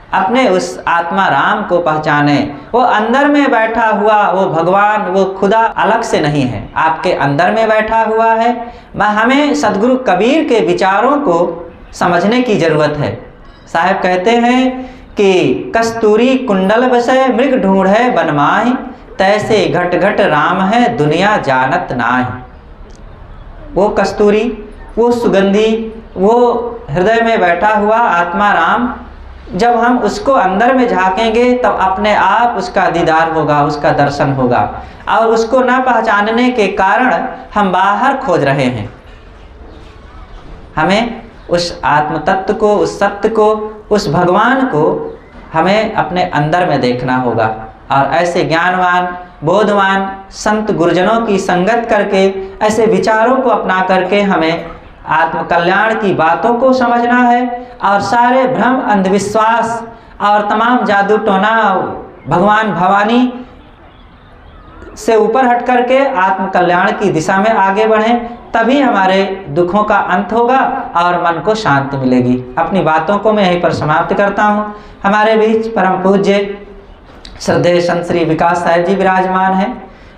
अपने उस आत्मा राम को पहचाने। वो अंदर में बैठा हुआ वो भगवान, वो खुदा अलग से नहीं है, आपके अंदर में बैठा हुआ है। हमें सदगुरु कबीर के विचारों को समझने की ज़रूरत है। साहब कहते हैं कि कस्तूरी कुंडल बसे मृग ढूंढे बनमाही, तैसे घट घट राम है दुनिया जानत नाहि। वो कस्तूरी, वो सुगंधी, वो हृदय में बैठा हुआ आत्मा राम, जब हम उसको अंदर में झांकेंगे तब अपने आप उसका दीदार होगा, उसका दर्शन होगा। और उसको न पहचानने के कारण हम बाहर खोज रहे हैं। हमें उस आत्म तत्व को, उस सत्य को, उस भगवान को हमें अपने अंदर में देखना होगा। और ऐसे ज्ञानवान, बोधवान संत गुरुजनों की संगत करके, ऐसे विचारों को अपना करके हमें आत्म कल्याण की बातों को समझना है। और सारे भ्रम, अंधविश्वास और तमाम जादू टोना, भगवान भवानी से ऊपर हट करके आत्म कल्याण की दिशा में आगे बढ़ें, तभी हमारे दुखों का अंत होगा और मन को शांति मिलेगी। अपनी बातों को मैं यहीं पर समाप्त करता हूँ। हमारे बीच परम पूज्य श्रद्धेय संत श्री विकास साहेब जी विराजमान हैं।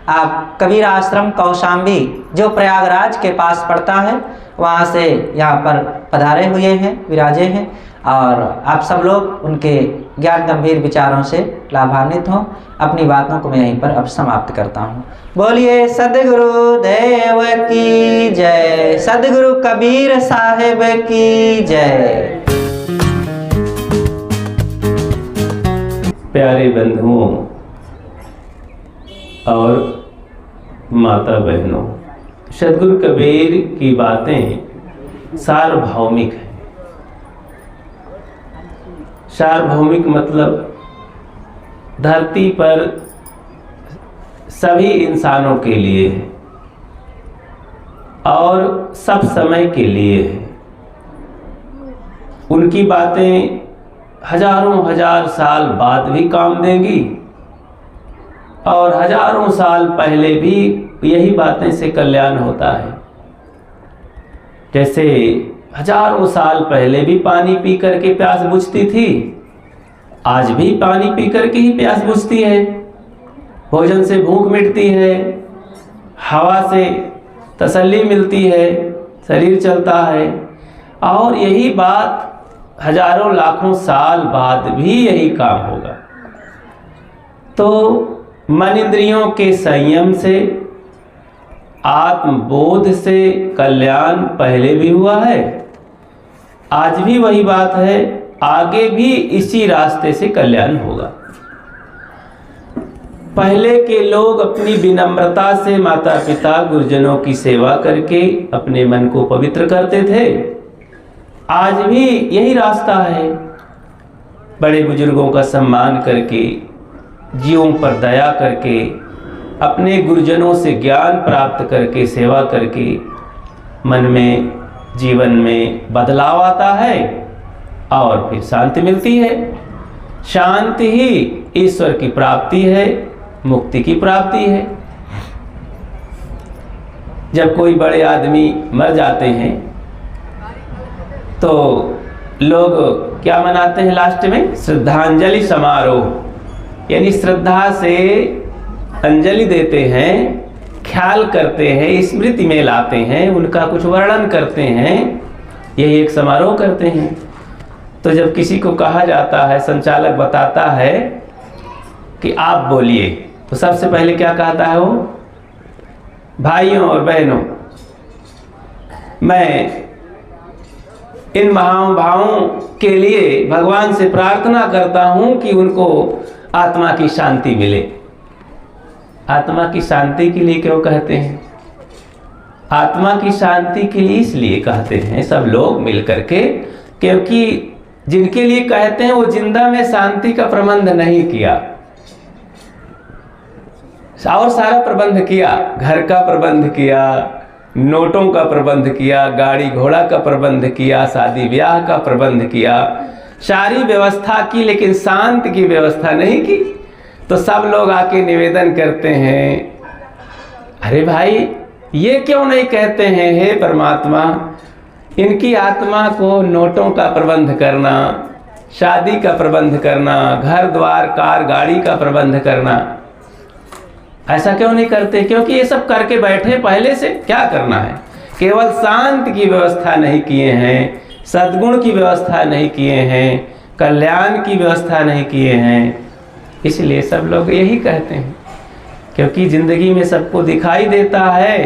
आप कबीर आश्रम कौशाम्बी जो प्रयागराज के पास पड़ता है, वहाँ से यहाँ पर पधारे हुए हैं, विराजे हैं। और आप सब लोग उनके ज्ञान गंभीर विचारों से लाभान्वित हों। अपनी बातों को मैं यहीं पर अब समाप्त करता हूँ। बोलिए सद्गुरु देव की जय, सद्गुरु कबीर साहेब की जय। प्यारे बंधुओं और माता बहनों, सद्गुरु कबीर की बातें सार्वभौमिक है। सार्वभौमिक मतलब धरती पर सभी इंसानों के लिए है और सब समय के लिए है। उनकी बातें हजारों हजार साल बाद भी काम देंगी और हजारों साल पहले भी यही बातें से कल्याण होता है। जैसे हजारों साल पहले भी पानी पी करके प्यास बुझती थी, आज भी पानी पी करके ही प्यास बुझती है। भोजन से भूख मिटती है, हवा से तसल्ली मिलती है, शरीर चलता है। और यही बात हजारों लाखों साल बाद भी यही काम होगा। तो मन इंद्रियों के संयम से, आत्मबोध से कल्याण पहले भी हुआ है, आज भी वही बात है, आगे भी इसी रास्ते से कल्याण होगा। पहले के लोग अपनी विनम्रता से माता पिता गुरुजनों की सेवा करके अपने मन को पवित्र करते थे। आज भी यही रास्ता है। बड़े बुजुर्गों का सम्मान करके, जीवों पर दया करके, अपने गुरुजनों से ज्ञान प्राप्त करके, सेवा करके मन में, जीवन में बदलाव आता है और फिर शांति मिलती है। शांति ही ईश्वर की प्राप्ति है, मुक्ति की प्राप्ति है। जब कोई बड़े आदमी मर जाते हैं तो लोग क्या मनाते हैं लास्ट में? श्रद्धांजलि समारोह। यानी श्रद्धा से अंजलि देते हैं, ख्याल करते हैं, स्मृति में लाते हैं, उनका कुछ वर्णन करते हैं, यही एक समारोह करते हैं। तो जब किसी को कहा जाता है, संचालक बताता है कि आप बोलिए, तो सबसे पहले क्या कहता है वो? भाइयों और बहनों, मैं इन महानुभावों के लिए भगवान से प्रार्थना करता हूं कि उनको आत्मा की शांति मिले। आत्मा की शांति के लिए क्यों कहते हैं? आत्मा की शांति के लिए इसलिए कहते हैं सब लोग मिल करके, क्योंकि जिनके लिए कहते हैं वो जिंदा में शांति का प्रबंध नहीं किया और सारा प्रबंध किया, घर का प्रबंध किया, नोटों का प्रबंध किया, गाड़ी घोड़ा का प्रबंध किया, शादी ब्याह का प्रबंध किया, सारी व्यवस्था की, लेकिन शांत की व्यवस्था नहीं की। तो सब लोग आके निवेदन करते हैं, अरे भाई ये क्यों नहीं कहते हैं, हे परमात्मा इनकी आत्मा को नोटों का प्रबंध करना, शादी का प्रबंध करना, घर द्वार कार गाड़ी का प्रबंध करना, ऐसा क्यों नहीं करते? क्योंकि ये सब करके बैठे पहले से, क्या करना है? केवल शांत की व्यवस्था नहीं किए हैं, सद्गुण की व्यवस्था नहीं किए हैं, कल्याण की व्यवस्था नहीं किए हैं। इसलिए सब लोग यही कहते हैं, क्योंकि जिंदगी में सबको दिखाई देता है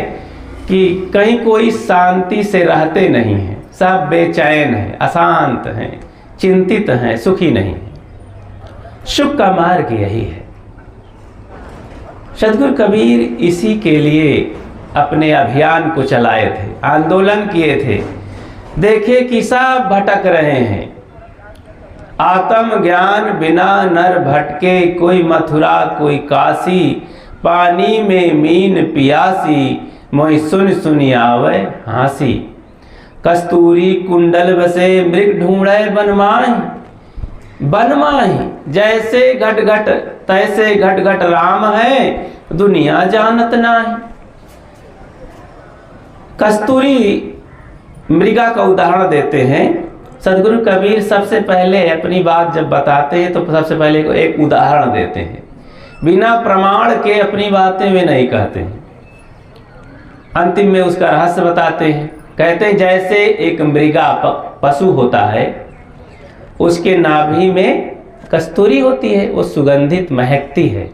कि कहीं कोई शांति से रहते नहीं हैं, सब बेचैन हैं, अशांत हैं, चिंतित हैं, सुखी नहीं हैं। सुख का मार्ग यही है। सद्गुरु कबीर इसी के लिए अपने अभियान को चलाए थे, आंदोलन किए थे। देखे कि सब भटक रहे हैं, आत्म ज्ञान बिना नर भटके, कोई मथुरा कोई काशी, पानी में मीन पियासी, मोहि सुन सुनी आवे हासी। कस्तूरी कुंडल बसे मृग ढूंढे बनमाही, बनमाही जैसे घट घट तैसे घट घट राम है, दुनिया जानत नाही। कस्तूरी मृगा का उदाहरण देते हैं सद्गुरु कबीर। सबसे पहले अपनी बात जब बताते हैं तो सबसे पहले एक उदाहरण देते हैं, बिना प्रमाण के अपनी बातें वे नहीं कहते हैं। अंतिम में उसका रहस्य बताते हैं। कहते हैं जैसे एक मृगा पशु होता है, उसके नाभि में कस्तूरी होती है, वो सुगंधित महकती है।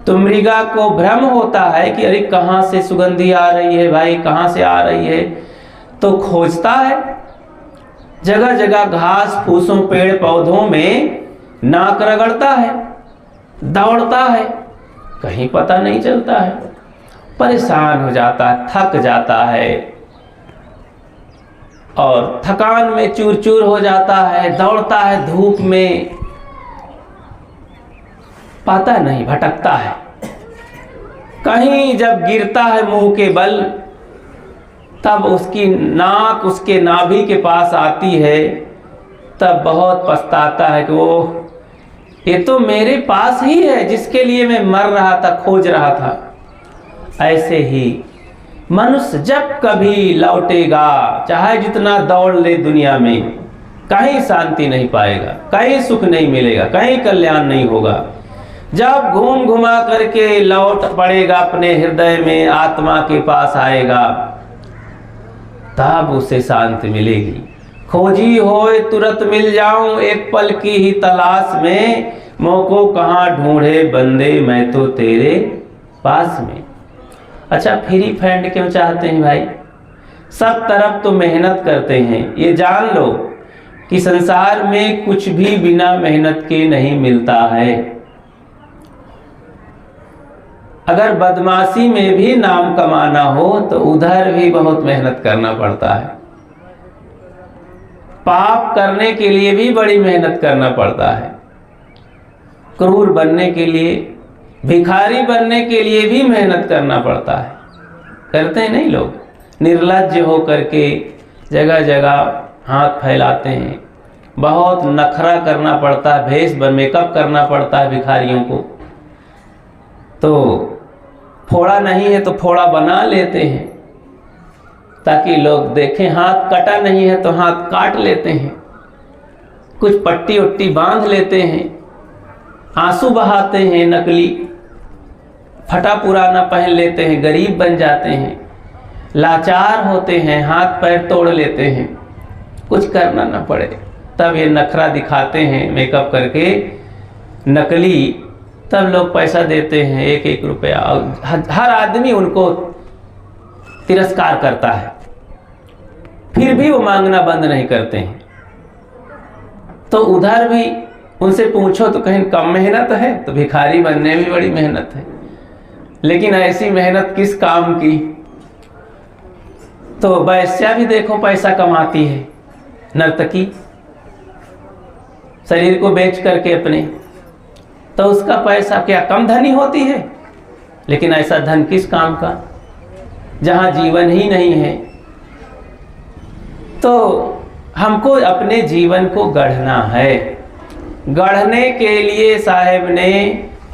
तो मृगा को भ्रम होता है कि अरे कहाँ से सुगंधी आ रही है भाई, कहाँ से आ रही है। तो खोजता है, जगह जगह घास फूसों पेड़ पौधों में नाक रगड़ता है, दौड़ता है, कहीं पता नहीं चलता है, परेशान हो जाता है, थक जाता है और थकान में चूर चूर हो जाता है, दौड़ता है धूप में, पता नहीं, भटकता है। कहीं जब गिरता है मुंह के बल, तब उसकी नाक उसके नाभि के पास आती है, तब बहुत पछताता है कि वो ये तो मेरे पास ही है जिसके लिए मैं मर रहा था, खोज रहा था। ऐसे ही मनुष्य जब कभी लौटेगा, चाहे जितना दौड़ ले दुनिया में, कहीं शांति नहीं पाएगा, कहीं सुख नहीं मिलेगा, कहीं कल्याण नहीं होगा। जब घूम घुमा करके लौट पड़ेगा अपने हृदय में, आत्मा के पास आएगा, तब उसे शांति मिलेगी। खोजी होए तुरंत मिल जाऊं, एक पल की ही तलाश में, मोको कहाँ ढूंढे बंदे मैं तो तेरे पास में। अच्छा, फ्री फंड क्यों चाहते हैं भाई? सब तरफ तो मेहनत करते हैं। ये जान लो कि संसार में कुछ भी बिना मेहनत के नहीं मिलता है। अगर बदमाशी में भी नाम कमाना हो तो उधर भी बहुत मेहनत करना पड़ता है। पाप करने के लिए भी बड़ी मेहनत करना पड़ता है। क्रूर बनने के लिए, भिखारी बनने के लिए भी मेहनत करना पड़ता है। करते हैं नहीं लोग? निर्लज्ज हो करके जगह जगह हाथ फैलाते हैं। बहुत नखरा करना पड़ता है, भेष मेकअप करना पड़ता है भिखारियों को। तो फोड़ा नहीं है तो फोड़ा बना लेते हैं ताकि लोग देखें। हाथ कटा नहीं है तो हाथ काट लेते हैं, कुछ पट्टी उट्टी बांध लेते हैं, आंसू बहाते हैं, नकली फटा पुराना पहन लेते हैं, गरीब बन जाते हैं, लाचार होते हैं, हाथ पैर तोड़ लेते हैं, कुछ करना ना पड़े। तब ये नखरा दिखाते हैं मेकअप करके नकली, तब लोग पैसा देते हैं, एक एक रुपया। हर आदमी उनको तिरस्कार करता है, फिर भी वो मांगना बंद नहीं करते हैं। तो उधर भी उनसे पूछो तो कहीं कम मेहनत है, तो भिखारी बनने में बड़ी मेहनत है। लेकिन ऐसी मेहनत किस काम की? तो वैश्या भी देखो पैसा कमाती है, नर्तकी शरीर को बेच करके अपने, तो उसका पैसा क्या कम धनी होती है? लेकिन ऐसा धन किस काम का जहां जीवन ही नहीं है। तो हमको अपने जीवन को गढ़ना है। गढ़ने के लिए साहेब ने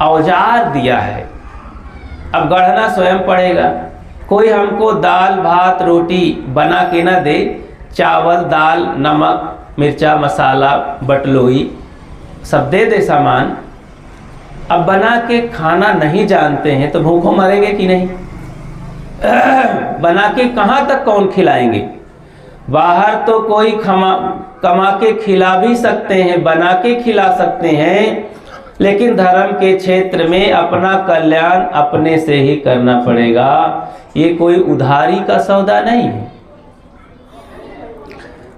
औजार दिया है, अब गढ़ना स्वयं पड़ेगा। कोई हमको दाल भात रोटी बना के ना दे, चावल दाल नमक मिर्चा मसाला बटलोई सब दे दे सामान, अब बना के खाना नहीं जानते हैं तो भूखों मरेंगे कि नहीं? बना के कहाँ तक कौन खिलाएंगे? बाहर तो कोई कमा के खिला भी सकते हैं, बना के खिला सकते हैं, लेकिन धर्म के क्षेत्र में अपना कल्याण अपने से ही करना पड़ेगा। ये कोई उधारी का सौदा नहीं है।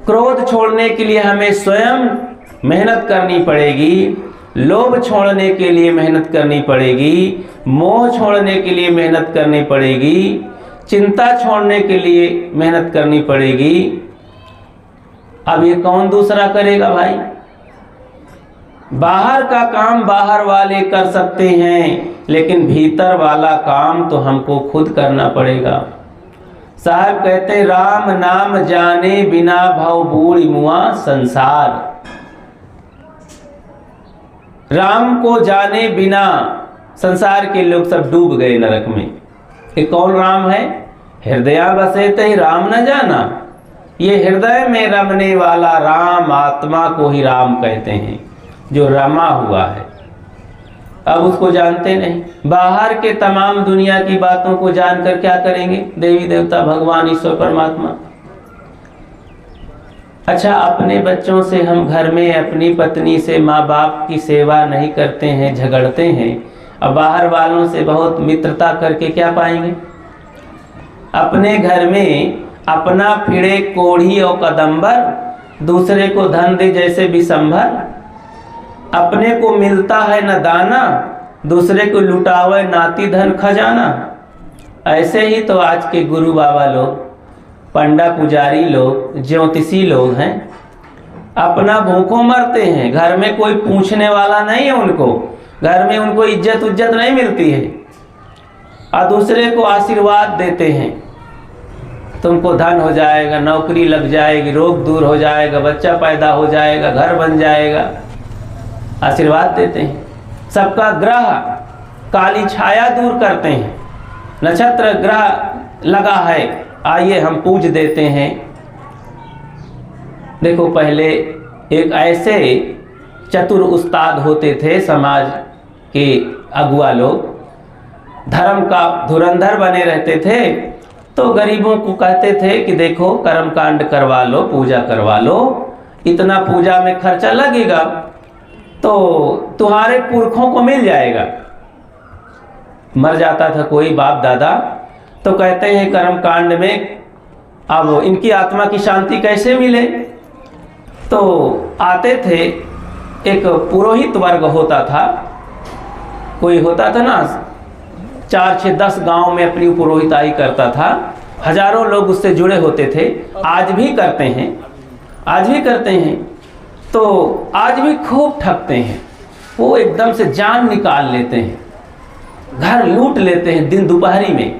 क्रोध छोड़ने के लिए हमें स्वयं मेहनत करनी पड़ेगी, लोभ छोड़ने के लिए मेहनत करनी पड़ेगी, मोह छोड़ने के लिए मेहनत करनी पड़ेगी, चिंता छोड़ने के लिए मेहनत करनी पड़ेगी। अब ये कौन दूसरा करेगा भाई? बाहर का काम बाहर वाले कर सकते हैं, लेकिन भीतर वाला काम तो हमको खुद करना पड़ेगा। साहब कहते राम नाम जाने बिना भव बूढ़ मुआ संसार। राम को जाने बिना संसार के लोग सब डूब गए नरक में। ये कौन राम है? हृदय बसे ते राम न जाना। ये हृदय में रमने वाला राम आत्मा को ही राम कहते हैं, जो रमा हुआ है। अब उसको जानते नहीं। बाहर के तमाम दुनिया की बातों को जानकर क्या करेंगे? देवी देवता भगवान ईश्वर परमात्मा। अच्छा, अपने बच्चों से हम घर में अपनी पत्नी से माँ बाप की सेवा नहीं करते हैं, झगड़ते हैं, अब बाहर वालों से बहुत मित्रता करके क्या पाएंगे? अपने घर में अपना फिरे कोढ़ी और कदम्बर, दूसरे को धन दे जैसे विशंभर। अपने को मिलता है न दाना, दूसरे को लुटावे नाती धन खजाना। ऐसे ही तो आज के गुरु बाबा लोग, पंडा पुजारी लोग, ज्योतिषी लोग हैं, अपना भूखों मरते हैं। घर में कोई पूछने वाला नहीं है उनको, घर में उनको इज्जत उज्जत नहीं मिलती है, और दूसरे को आशीर्वाद देते हैं, तुमको धन हो जाएगा, नौकरी लग जाएगी, रोग दूर हो जाएगा, बच्चा पैदा हो जाएगा, घर बन जाएगा, आशीर्वाद देते हैं। सबका ग्रह काली छाया दूर करते हैं, नक्षत्र ग्रह लगा है, आइए हम पूज देते हैं। देखो, पहले एक ऐसे चतुर उस्ताद होते थे समाज के अगुआ लोग, धर्म का धुरंधर बने रहते थे, तो गरीबों को कहते थे कि देखो कर्मकांड करवा लो, पूजा करवा लो, इतना पूजा में खर्चा लगेगा तो तुम्हारे पुरखों को मिल जाएगा। मर जाता था कोई बाप दादा, तो कहते हैं कर्म कांड में अब इनकी आत्मा की शांति कैसे मिले? तो आते थे, एक पुरोहित वर्ग होता था, कोई होता था ना 4, 6, 10 गांव में अपनी पुरोहिताई करता था, हजारों लोग उससे जुड़े होते थे। आज भी करते हैं, आज भी करते हैं, तो आज भी खूब ठगते हैं। वो एकदम से जान निकाल लेते हैं, घर लूट लेते हैं दिन दोपहरी में,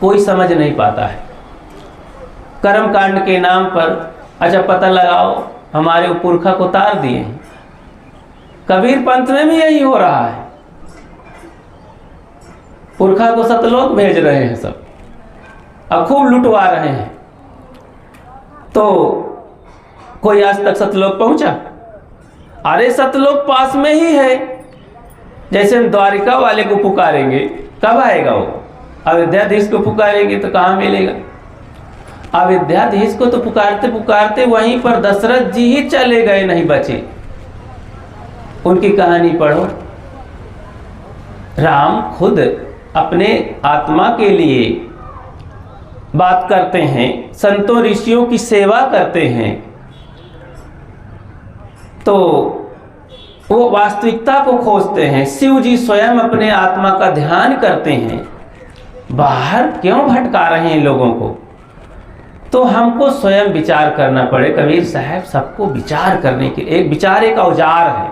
कोई समझ नहीं पाता है। कर्म कांड के नाम पर अच्छा पता लगाओ हमारे पुरखा को तार दिए हैं। कबीर पंथ में भी यही हो रहा है, पुरखा को सतलोक भेज रहे हैं सब, अब खूब लुटवा रहे हैं। तो कोई आज तक सतलोक पहुंचा? अरे सतलोक पास में ही है। जैसे हम द्वारिका वाले को पुकारेंगे, कब आएगा वो? अयोध्याधीश को पुकारेंगे तो कहाँ मिलेगा? अयोध्याधीश को तो पुकारते पुकारते वहीं पर दशरथ जी ही चले गए, नहीं बचे। उनकी कहानी पढ़ो। राम खुद अपने आत्मा के लिए बात करते हैं, संतों ऋषियों की सेवा करते हैं, तो वो वास्तविकता को खोजते हैं। शिव जी स्वयं अपने आत्मा का ध्यान करते हैं, बाहर क्यों भटका रहे हैं लोगों को? तो हमको स्वयं विचार करना पड़े। कबीर साहब सबको विचार करने के, एक विचार एक औजार है,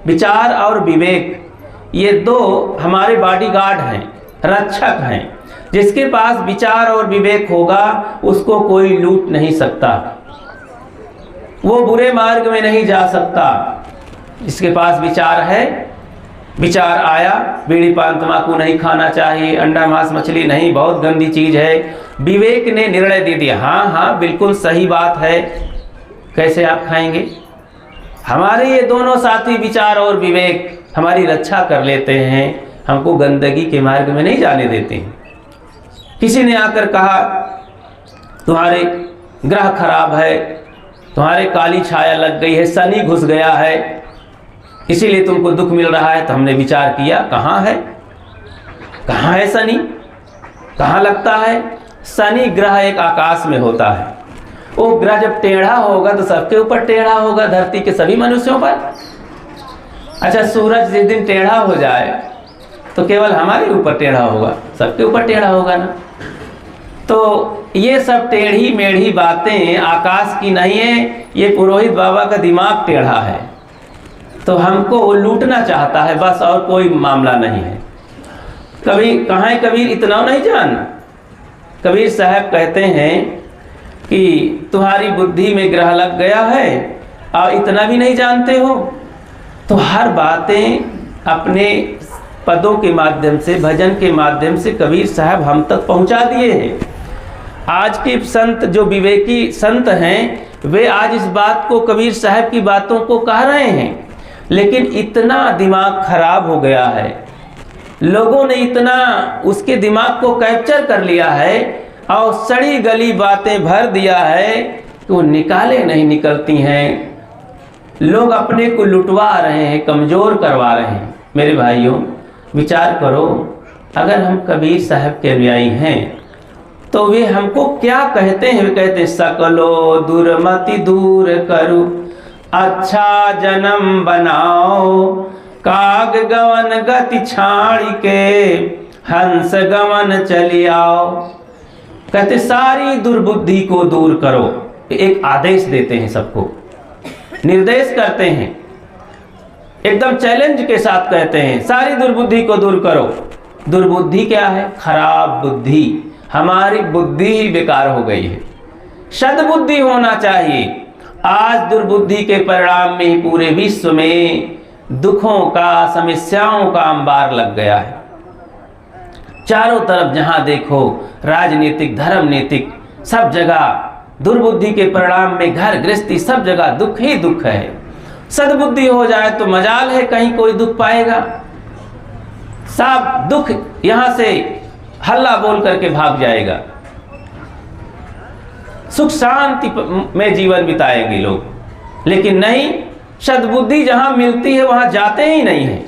विचार और विवेक, ये दो हमारे बॉडीगार्ड हैं, रक्षक हैं। जिसके पास विचार और विवेक होगा उसको कोई लूट नहीं सकता, वो बुरे मार्ग में नहीं जा सकता। जिसके पास विचार है, विचार आया बीड़ी पान तंबाकू नहीं खाना चाहिए, अंडा मांस मछली नहीं, बहुत गंदी चीज है, विवेक ने निर्णय दे दिया, हाँ हाँ बिल्कुल सही बात है, कैसे आप खाएंगे? हमारे ये दोनों साथी विचार और विवेक हमारी रक्षा कर लेते हैं, हमको गंदगी के मार्ग में नहीं जाने देते हैं। किसी ने आकर कहा तुम्हारे ग्रह खराब है, तुम्हारे काली छाया लग गई है, शनि घुस गया है, इसीलिए तुमको दुख मिल रहा है। तो हमने विचार किया कहाँ है, कहाँ है शनि, कहाँ लगता है? शनि ग्रह एक आकाश में होता है। वो ग्रह जब टेढ़ा होगा तो सबके ऊपर टेढ़ा होगा, धरती के सभी मनुष्यों पर। अच्छा, सूरज जिस दिन टेढ़ा हो जाए तो केवल हमारे ऊपर टेढ़ा होगा, सबके ऊपर टेढ़ा होगा ना। तो ये सब टेढ़ी मेढ़ी बातें आकाश की नहीं है, ये पुरोहित बाबा का दिमाग टेढ़ा है। तो हमको वो लूटना चाहता है बस, और कोई मामला नहीं है। कभी कहाँ है कबीर, इतना नहीं जान। कबीर साहब कहते हैं कि तुम्हारी बुद्धि में ग्रह लग गया है और इतना भी नहीं जानते हो। तो हर बातें अपने पदों के माध्यम से, भजन के माध्यम से कबीर साहब हम तक पहुंचा दिए हैं। आज के संत जो विवेकी संत हैं, वे आज इस बात को, कबीर साहब की बातों को कह रहे हैं, लेकिन इतना दिमाग खराब हो गया है, लोगों ने इतना उसके दिमाग को कैप्चर कर लिया है और सड़ी गली बातें भर दिया है कि वो निकाले नहीं निकलती हैं। लोग अपने को लुटवा रहे हैं, कमज़ोर करवा रहे हैं। मेरे भाइयों, विचार करो, अगर हम कबीर साहब के अनुयायी हैं तो वे हमको क्या कहते हैं? वे कहते हैं सकलो दुर्मति दूर करो, अच्छा जन्म बनाओ, काग गवन गति छाड़ी के हंस गवन चली आओ। कहते सारी दुर्बुद्धि को दूर करो। एक आदेश देते हैं, सबको निर्देश करते हैं, एकदम चैलेंज के साथ कहते हैं सारी दुर्बुद्धि को दूर करो। दुर्बुद्धि क्या है? खराब बुद्धि। हमारी बुद्धि ही बेकार हो गई है, सद्बुद्धि होना चाहिए। आज दुर्बुद्धि के परिणाम में ही पूरे विश्व में दुखों का, समस्याओं का अंबार लग गया है। चारों तरफ जहां देखो, राजनीतिक, धर्मनीतिक, सब जगह दुर्बुद्धि के परिणाम में घर गृहस्थी सब जगह दुख ही दुख है। सद्बुद्धि हो जाए तो मजाल है कहीं कोई दुख पाएगा। सब दुख यहां से हल्ला बोल करके भाग जाएगा, सुख शांति में जीवन बिताएंगे लोग। लेकिन नहीं, सद्बुद्धि जहां मिलती है वहां जाते ही नहीं है।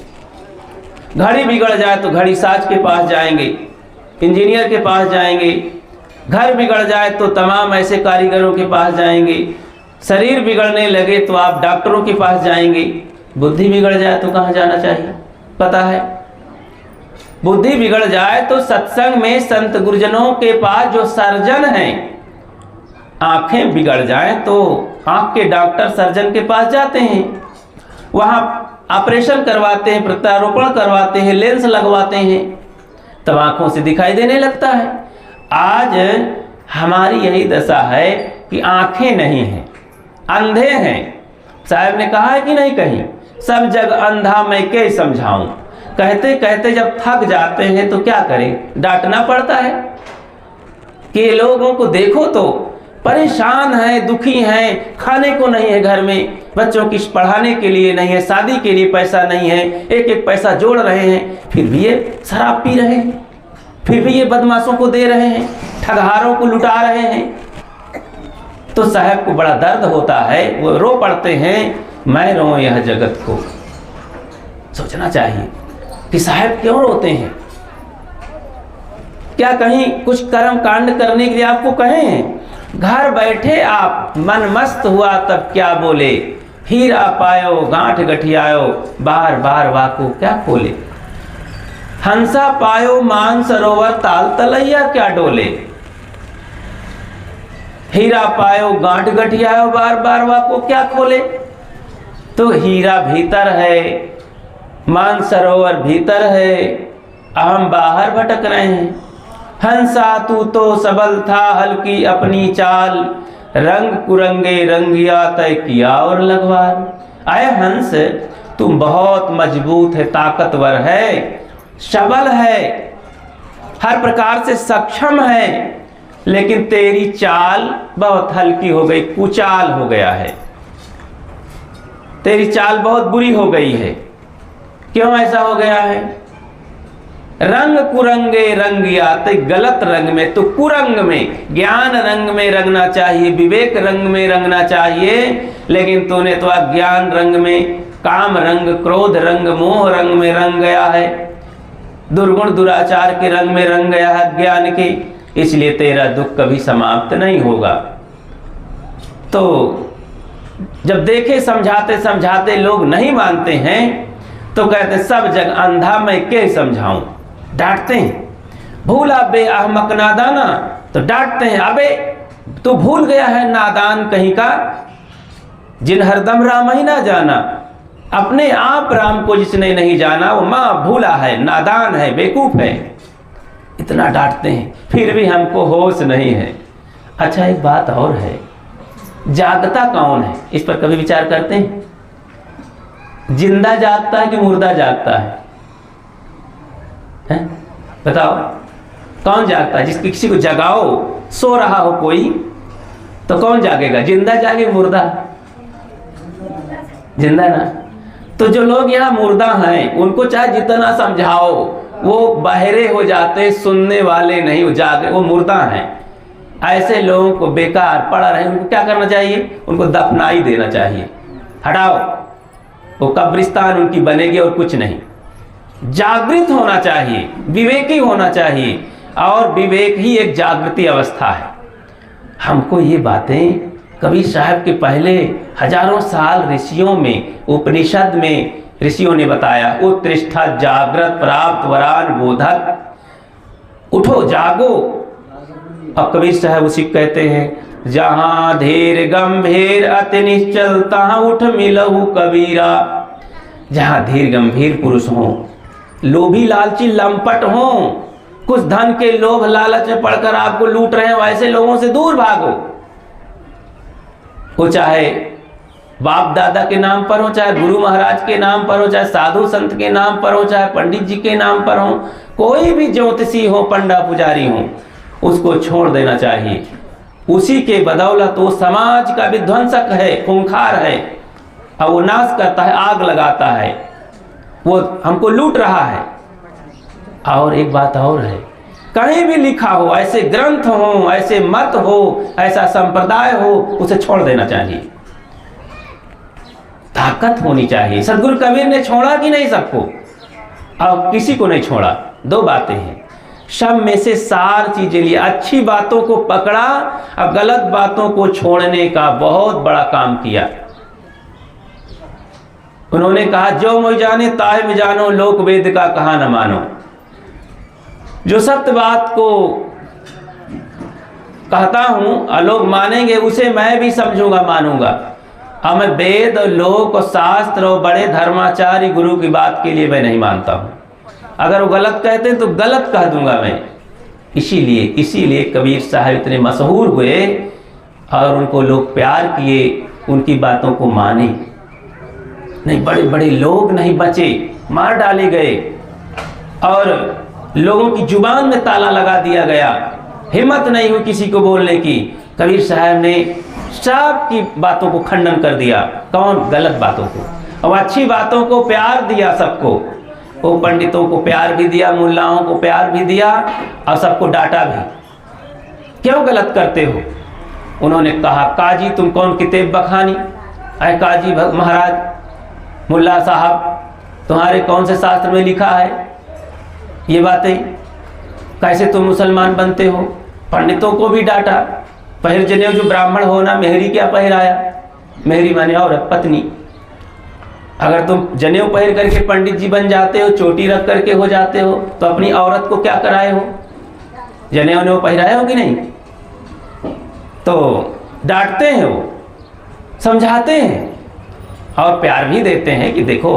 घड़ी बिगड़ जाए तो घड़ी साज के पास जाएंगे, इंजीनियर के पास जाएंगे। घर बिगड़ जाए तो तमाम ऐसे कारीगरों के पास जाएंगे। शरीर बिगड़ने लगे तो आप डॉक्टरों के पास जाएंगे। बुद्धि बिगड़ जाए तो कहाँ जाना चाहिए पता है? बुद्धि बिगड़ जाए तो सत्संग में संत गुरुजनों के पास जो सर्जन हैं, आंखें बिगड़ जाए तो आंख के डॉक्टर सर्जन के पास जाते हैं, वहाँ ऑपरेशन करवाते हैं, प्रत्यारोपण करवाते हैं, लेंस लगवाते हैं, तब आंखों से दिखाई देने लगता है। आज हमारी यही दशा है कि आंखें नहीं हैं, अंधे हैं। साहब ने कहा है कि नहीं कहीं, सब जग अंधा मैं क्या समझाऊं। कहते कहते जब थक जाते हैं तो क्या करें, डांटना पड़ता है कि लोगों को देखो तो परेशान है, दुखी हैं, खाने को नहीं है घर में, बच्चों की पढ़ाने के लिए नहीं है, शादी के लिए पैसा नहीं है, एक एक पैसा जोड़ रहे हैं, फिर भी ये शराब पी रहे हैं, फिर भी ये बदमाशों को दे रहे हैं, ठगहारों को लुटा रहे हैं। तो साहब को बड़ा दर्द होता है, वो रो पड़ते हैं, मैं रो यह जगत को। सोचना चाहिए कि साहब क्यों रोते हैं। क्या कहीं कुछ कर्म कांड करने के लिए आपको कहे हैं? घर बैठे आप मन मस्त हुआ तब क्या बोले, हीरा पायो गांठ गठियायो, बार बार वाको क्या खोले। हंसा पायो मान सरोवर ताल तलैया क्या डोले। हीरा पायो गांठ गठियायो, बार बार वाको क्या खोले। तो हीरा भीतर है, मान सरोवर भीतर है, हम बाहर भटक रहे हैं। हंसा तू तो सबल था, हल्की अपनी चाल, रंग कुरंगे रंगिया तय किया और लगवार। आए हंस, तुम बहुत मजबूत है, ताकतवर है, सबल है, हर प्रकार से सक्षम है, लेकिन तेरी चाल बहुत हल्की हो गई, कुचाल हो गया है, तेरी चाल बहुत बुरी हो गई है। क्यों ऐसा हो गया है? रंग कुरंगे रंग आते, गलत रंग में, तो कुरंग में, ज्ञान रंग में रंगना चाहिए, विवेक रंग में रंगना चाहिए, लेकिन तूने तो अज्ञान रंग में, काम रंग, क्रोध रंग, मोह रंग में रंग गया है, दुर्गुण दुराचार के रंग में रंग गया है ज्ञान के, इसलिए तेरा दुख कभी समाप्त नहीं होगा। तो जब देखे समझाते समझाते लोग नहीं मानते हैं तो कहते सब जग अंधा मैं के समझाऊं, डांटते हैं। भूला बे अहमक नादाना, तो डांटते हैं अबे तू भूल गया है नादान कहीं का, जिन हरदम राम ही ना जाना, अपने आप राम को जिसने नहीं जाना वो माँ भूला है, नादान है, बेवकूफ है। इतना डांटते हैं, फिर भी हमको होश नहीं है। अच्छा एक बात और है, जागता कौन है, इस पर कभी विचार करते हैं? जिंदा जागता है कि मुर्दा जागता है? बताओ कौन जागता है? जिसकी किसी को जगाओ, सो रहा हो कोई, तो कौन जागेगा? जिंदा जागे मुर्दा? जिंदा ना। तो जो लोग यहाँ मुर्दा हैं उनको चाहे जितना समझाओ वो बहरे हो जाते, सुनने वाले नहीं, वो जागे, वो मुर्दा हैं। ऐसे लोगों को बेकार पड़ा रहे, उनको क्या करना चाहिए? उनको दफनाई देना चाहिए, हटाओ, वो कब्रिस्तान उनकी बनेगी और कुछ नहीं। जागृत होना चाहिए, विवेकी होना चाहिए, और विवेक ही एक जागृति अवस्था है। हमको ये बातें कबीर साहब के पहले हजारों साल ऋषियों में, उपनिषद में ऋषियों ने बताया, उत्तिष्ठा जागृत प्राप्त वरान बोधक, उठो जागो। अब कबीर साहब उसी कहते हैं, जहां धीर गंभीर अति निश्चल तहां उठ मिलहु कबीरा। जहां धीर गंभीर पुरुष हो, लोभी लालची लंपट हो, कुछ धन के लोभ लालच में पड़कर आपको लूट रहे हैं, वैसे लोगों से दूर भागो। वो चाहे बाप दादा के नाम पर हो, चाहे गुरु महाराज के नाम पर हो, चाहे साधु संत के नाम पर हो, चाहे पंडित जी के नाम पर हो, कोई भी ज्योतिषी हो, पंडा पुजारी हो, उसको छोड़ देना चाहिए। उसी के बदौलत वो समाज का विध्वंसक है, खूंखार है, और वो नाश करता है, आग लगाता है, वो हमको लूट रहा है। और एक बात और है, कहीं भी लिखा हो, ऐसे ग्रंथ हो, ऐसे मत हो, ऐसा संप्रदाय हो, उसे छोड़ देना चाहिए। ताकत होनी चाहिए। सदगुरु कबीर ने छोड़ा कि नहीं सबको? और किसी को नहीं छोड़ा। दो बातें हैं, सब में से सार चीजें लिए, अच्छी बातों को पकड़ा और गलत बातों को छोड़ने का बहुत बड़ा काम किया। उन्होंने कहा, जो मुझ जाने ताए में जानो, लोक वेद का कहा न मानो। जो सत्य बात को कहता हूं और लोग मानेंगे, उसे मैं भी समझूंगा, मानूंगा। अब मैं वेद और लोक और शास्त्र और बड़े धर्माचार्य गुरु की बात के लिए मैं नहीं मानता हूं। अगर वो गलत कहते हैं तो गलत कह दूंगा मैं। इसीलिए कबीर साहब इतने मशहूर हुए और उनको लोग प्यार किए, उनकी बातों को माने। नहीं, बड़े बड़े लोग नहीं बचे, मार डाले गए और लोगों की जुबान में ताला लगा दिया गया। हिम्मत नहीं हुई किसी को बोलने की। कबीर साहब ने सब की बातों को खंडन कर दिया। कौन? गलत बातों को। और अच्छी बातों को प्यार दिया सबको। वो पंडितों को प्यार भी दिया, मुल्लाओं को प्यार भी दिया और सबको डांटा भी। क्यों गलत करते हो? उन्होंने कहा, काजी तुम कौन किताब बखानी? अरे काजी महाराज, मुल्ला साहब, तुम्हारे कौन से शास्त्र में लिखा है ये बातें? कैसे तुम मुसलमान बनते हो? पंडितों को भी डांटा। पहर जनेऊ जो ब्राह्मण होना, मेहरी क्या पहराया? मेहरी माने औरत, पत्नी। अगर तुम जनेऊ पहर करके पंडित जी बन जाते हो, चोटी रख करके हो जाते हो, तो अपनी औरत को क्या कराए हो? जनेऊ ने वो पहराए हो कि नहीं? तो डांटते हैं, वो समझाते हैं और प्यार भी देते हैं कि देखो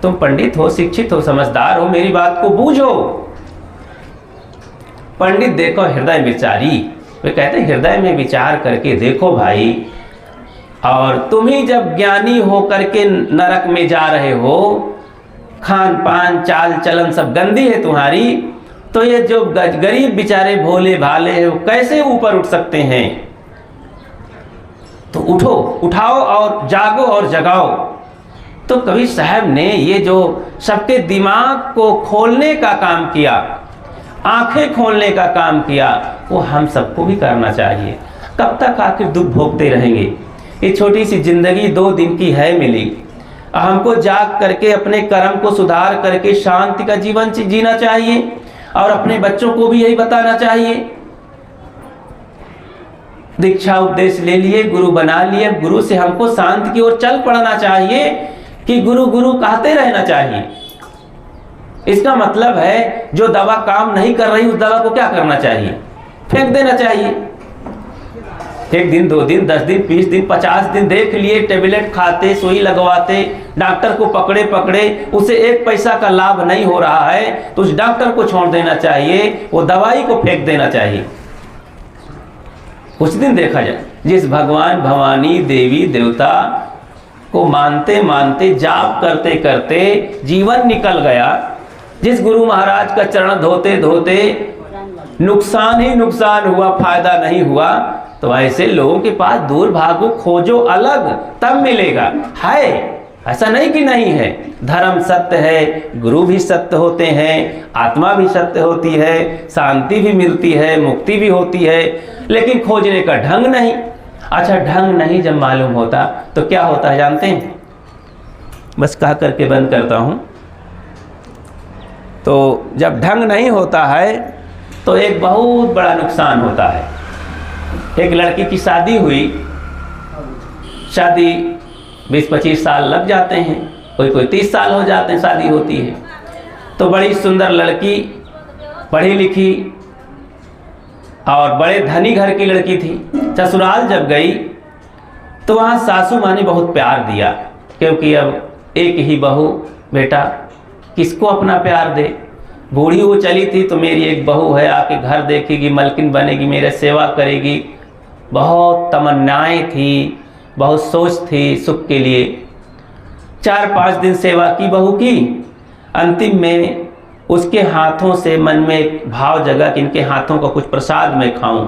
तुम पंडित हो, शिक्षित हो, समझदार हो, मेरी बात को बूझो। पंडित देखो हृदय विचारी, वे कहते हैं हृदय में विचार करके देखो भाई। और तुम ही जब ज्ञानी हो करके नरक में जा रहे हो, खान पान चाल चलन सब गंदी है तुम्हारी, तो ये जो गरीब बेचारे भोले भाले हैं वो कैसे ऊपर उठ सकते हैं? तो उठो, उठाओ और जागो और जगाओ। तो कबीर साहब ने ये जो सबके दिमाग को खोलने का काम किया, आंखें खोलने का काम किया, वो हम सबको भी करना चाहिए। कब तक आखिर दुख भोगते रहेंगे? ये छोटी सी जिंदगी 2 दिन की है मिली, हमको जाग करके अपने कर्म को सुधार करके शांति का जीवन जीना चाहिए और अपने बच्चों को भी यही बताना चाहिए। दीक्षा उपदेश ले लिए, गुरु बना लिए, गुरु से हमको शांति की ओर चल पड़ना चाहिए कि गुरु गुरु कहते रहना चाहिए। इसका मतलब है जो दवा काम नहीं कर रही उस दवा को क्या करना चाहिए? फेंक देना चाहिए। 1 दिन 2 दिन 10 दिन 20 दिन 50 दिन देख लिए, टेबलेट खाते, सुई लगवाते, डॉक्टर को पकड़े पकड़े, उसे 1 पैसा का लाभ नहीं हो रहा है तो उस डॉक्टर को छोड़ देना चाहिए, वो दवाई को फेंक देना चाहिए। कुछ दिन देखा जाए, जिस भगवान भवानी देवी देवता को मानते मानते जाप करते करते जीवन निकल गया, जिस गुरु महाराज का चरण धोते धोते नुकसान ही नुकसान हुआ, फायदा नहीं हुआ, तो ऐसे लोगों के पास दूर भागो, खोजो अलग, तब मिलेगा। है ऐसा नहीं कि नहीं है, धर्म सत्य है, गुरु भी सत्य होते हैं, आत्मा भी सत्य होती है, शांति भी मिलती है, मुक्ति भी होती है, लेकिन खोजने का ढंग नहीं। अच्छा, ढंग नहीं जब मालूम होता तो क्या होता है जानते हैं? बस कह करके बंद करता हूँ। तो जब ढंग नहीं होता है तो एक बहुत बड़ा नुकसान होता है। एक लड़की की शादी हुई, शादी 20-25 साल लग जाते हैं, कोई 30 साल हो जाते हैं शादी होती है। तो बड़ी सुंदर लड़की, पढ़ी लिखी और बड़े धनी घर की लड़की थी। ससुराल जब गई तो वहाँ सासू माँ ने बहुत प्यार दिया, क्योंकि अब एक ही बहू, बेटा किसको अपना प्यार दे। बूढ़ी वो चली थी तो मेरी एक बहू है, आके घर देखेगी, मलकिन बनेगी, मेरे सेवा करेगी। बहुत तमन्नाएं थी, बहुत सोच थी सुख के लिए। 4-5 दिन सेवा की बहू की, अंतिम में उसके हाथों से मन में एक भाव जगा कि इनके हाथों का कुछ प्रसाद मैं खाऊं,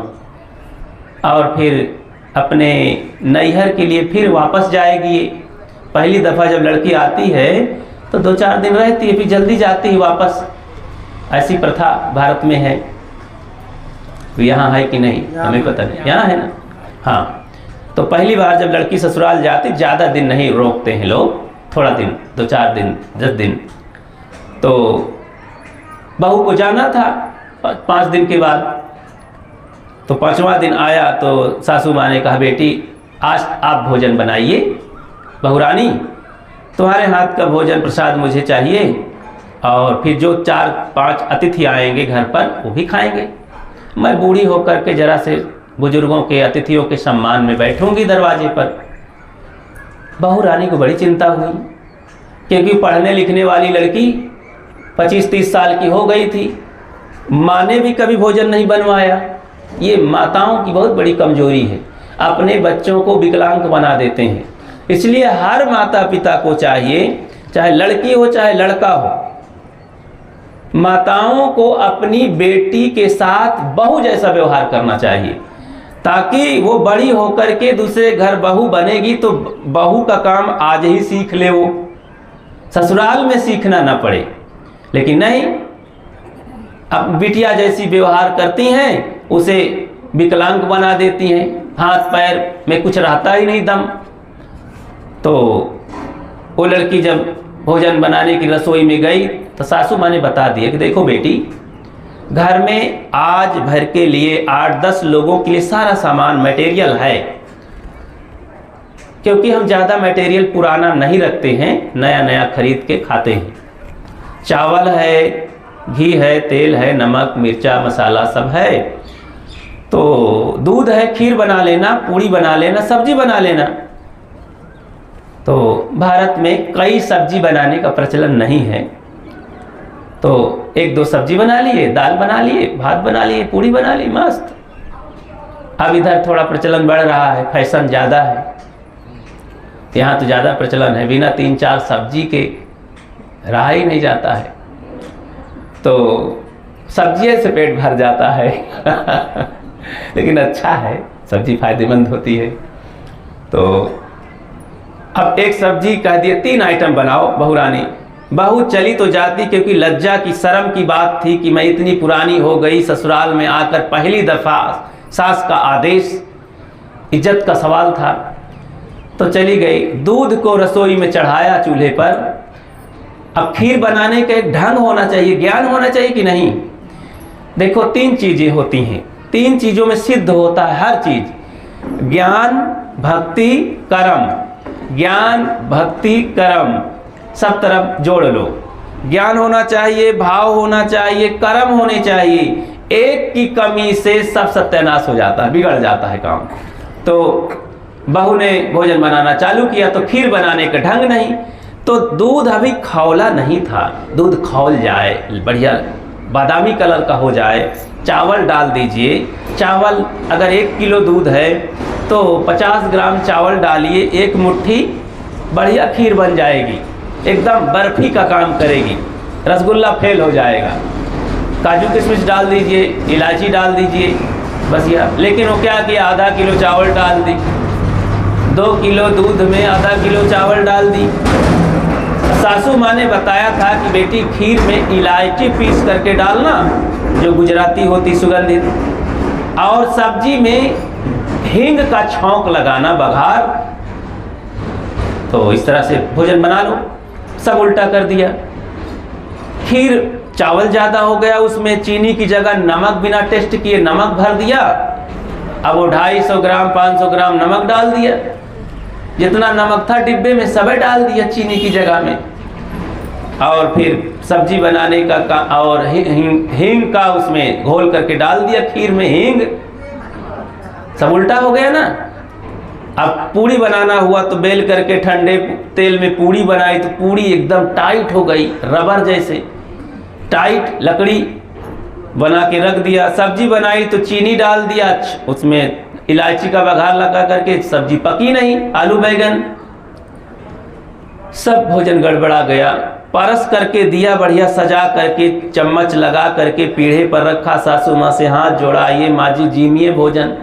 और फिर अपने नैहर के लिए फिर वापस जाएगी। पहली दफ़ा जब लड़की आती है तो 2-4 दिन रहती है, फिर जल्दी जाती है वापस। ऐसी प्रथा भारत में है, यहाँ है कि नहीं हमें पता नहीं, यहाँ है ना। हाँ, तो पहली बार जब लड़की ससुराल जाती, ज़्यादा दिन नहीं रोकते हैं लोग, थोड़ा दिन, 2-4 दिन 10 दिन। तो बहू को जाना था 5 दिन के बाद, तो 5वां दिन आया तो सासू माँ ने कहा, बेटी आज आप भोजन बनाइए, बहुरानी तुम्हारे हाथ का भोजन प्रसाद मुझे चाहिए, और फिर जो 4-5 अतिथि आएंगे घर पर वो भी खाएंगे। मैं बूढ़ी होकर के जरा से बुजुर्गों के, अतिथियों के सम्मान में बैठूंगी दरवाजे पर। बहू रानी को बड़ी चिंता हुई, क्योंकि पढ़ने लिखने वाली लड़की 25-30 साल की हो गई थी, माँ ने भी कभी भोजन नहीं बनवाया। ये माताओं की बहुत बड़ी कमजोरी है, अपने बच्चों को विकलांग बना देते हैं। इसलिए हर माता पिता को चाहिए, चाहे लड़की हो चाहे लड़का हो, माताओं को अपनी बेटी के साथ बहू जैसा व्यवहार करना चाहिए, ताकि वो बड़ी होकर के दूसरे घर बहू बनेगी तो बहू का काम आज ही सीख ले, वो ससुराल में सीखना ना पड़े। लेकिन नहीं, अब बिटिया जैसी व्यवहार करती हैं, उसे विकलांग बना देती हैं, हाथ पैर में कुछ रहता ही नहीं दम। तो वो लड़की जब भोजन बनाने की रसोई में गई तो सासू माँ ने बता दिया कि देखो बेटी, घर में आज भर के लिए 8-10 लोगों के लिए सारा सामान मटेरियल है, क्योंकि हम ज़्यादा मटेरियल पुराना नहीं रखते हैं, नया नया खरीद के खाते हैं। चावल है, घी है, तेल है, नमक मिर्चा मसाला सब है, तो दूध है, खीर बना लेना, पूड़ी बना लेना, सब्जी बना लेना। तो भारत में कई सब्जी बनाने का प्रचलन नहीं है, तो 1-2 सब्जी बना लिए, दाल बना लिए, भात बना लिए, पूड़ी बना ली, मस्त। अब इधर थोड़ा प्रचलन बढ़ रहा है, फैशन ज़्यादा है, यहाँ तो ज़्यादा प्रचलन है, बिना 3-4 सब्जी के रहा ही नहीं जाता है। तो सब्जी से पेट भर जाता है लेकिन अच्छा है, सब्जी फायदेमंद होती है। तो अब एक सब्जी कह दिए 3 आइटम बनाओ बहुरानी। बहू चली तो जाती, क्योंकि लज्जा की शर्म की बात थी कि मैं इतनी पुरानी हो गई, ससुराल में आकर पहली दफ़ा सास का आदेश, इज्जत का सवाल था, तो चली गई। दूध को रसोई में चढ़ाया चूल्हे पर। अब खीर बनाने का एक ढंग होना चाहिए, ज्ञान होना चाहिए कि नहीं। देखो 3 चीज़ें होती हैं, 3 चीज़ों में सिद्ध होता है हर चीज़, ज्ञान भक्ति कर्म। ज्ञान भक्ति कर्म सब तरफ जोड़ लो। ज्ञान होना चाहिए, भाव होना चाहिए, कर्म होने चाहिए। एक की कमी से सब सत्यानाश हो जाता है, बिगड़ जाता है काम। तो बहू ने भोजन बनाना चालू किया, तो खीर बनाने का ढंग नहीं, तो दूध अभी खौला नहीं था। दूध खौल जाए, बढ़िया बादामी कलर का हो जाए, चावल डाल दीजिए। चावल अगर 1 किलो दूध है तो 50 ग्राम चावल डालिए, 1 मुट्ठी, बढ़िया खीर बन जाएगी, एकदम बर्फी का काम करेगी, रसगुल्ला फेल हो जाएगा। काजू किशमिश डाल दीजिए, इलायची डाल दीजिए, बस यह। लेकिन वो क्या किया, आधा किलो चावल डाल दी, 2 किलो दूध में आधा किलो चावल डाल दी। सासू माँ ने बताया था कि बेटी खीर में इलायची पीस करके डालना, जो गुजराती होती सुगंधित, और सब्जी में हींग का छौंक लगाना, बघार। तो इस तरह से भोजन बना लो। सब उल्टा कर दिया। खीर चावल ज़्यादा हो गया, उसमें चीनी की जगह नमक बिना टेस्ट किए नमक भर दिया। अब वो 250 ग्राम 500 ग्राम नमक डाल दिया, जितना नमक था डिब्बे में सबे डाल दिया चीनी की जगह में। और फिर सब्जी बनाने का और हींग का उसमें घोल करके डाल दिया खीर में हींग। सब उल्टा हो गया ना। अब पूड़ी बनाना हुआ तो बेल करके ठंडे तेल में पूड़ी बनाई, तो पूड़ी एकदम टाइट हो गई, रबर जैसे टाइट। लकड़ी बना के रख दिया। सब्जी बनाई तो चीनी डाल दिया, उसमें इलायची का बघार लगा करके, सब्जी पकी नहीं, आलू बैगन। सब भोजन गड़बड़ा गया। परस करके दिया, बढ़िया सजा करके, चम्मच लगा करके पीढ़े पर रखा। सासू माँ से हाथ जोड़ा, ये माँ जी जीमिए भोजन।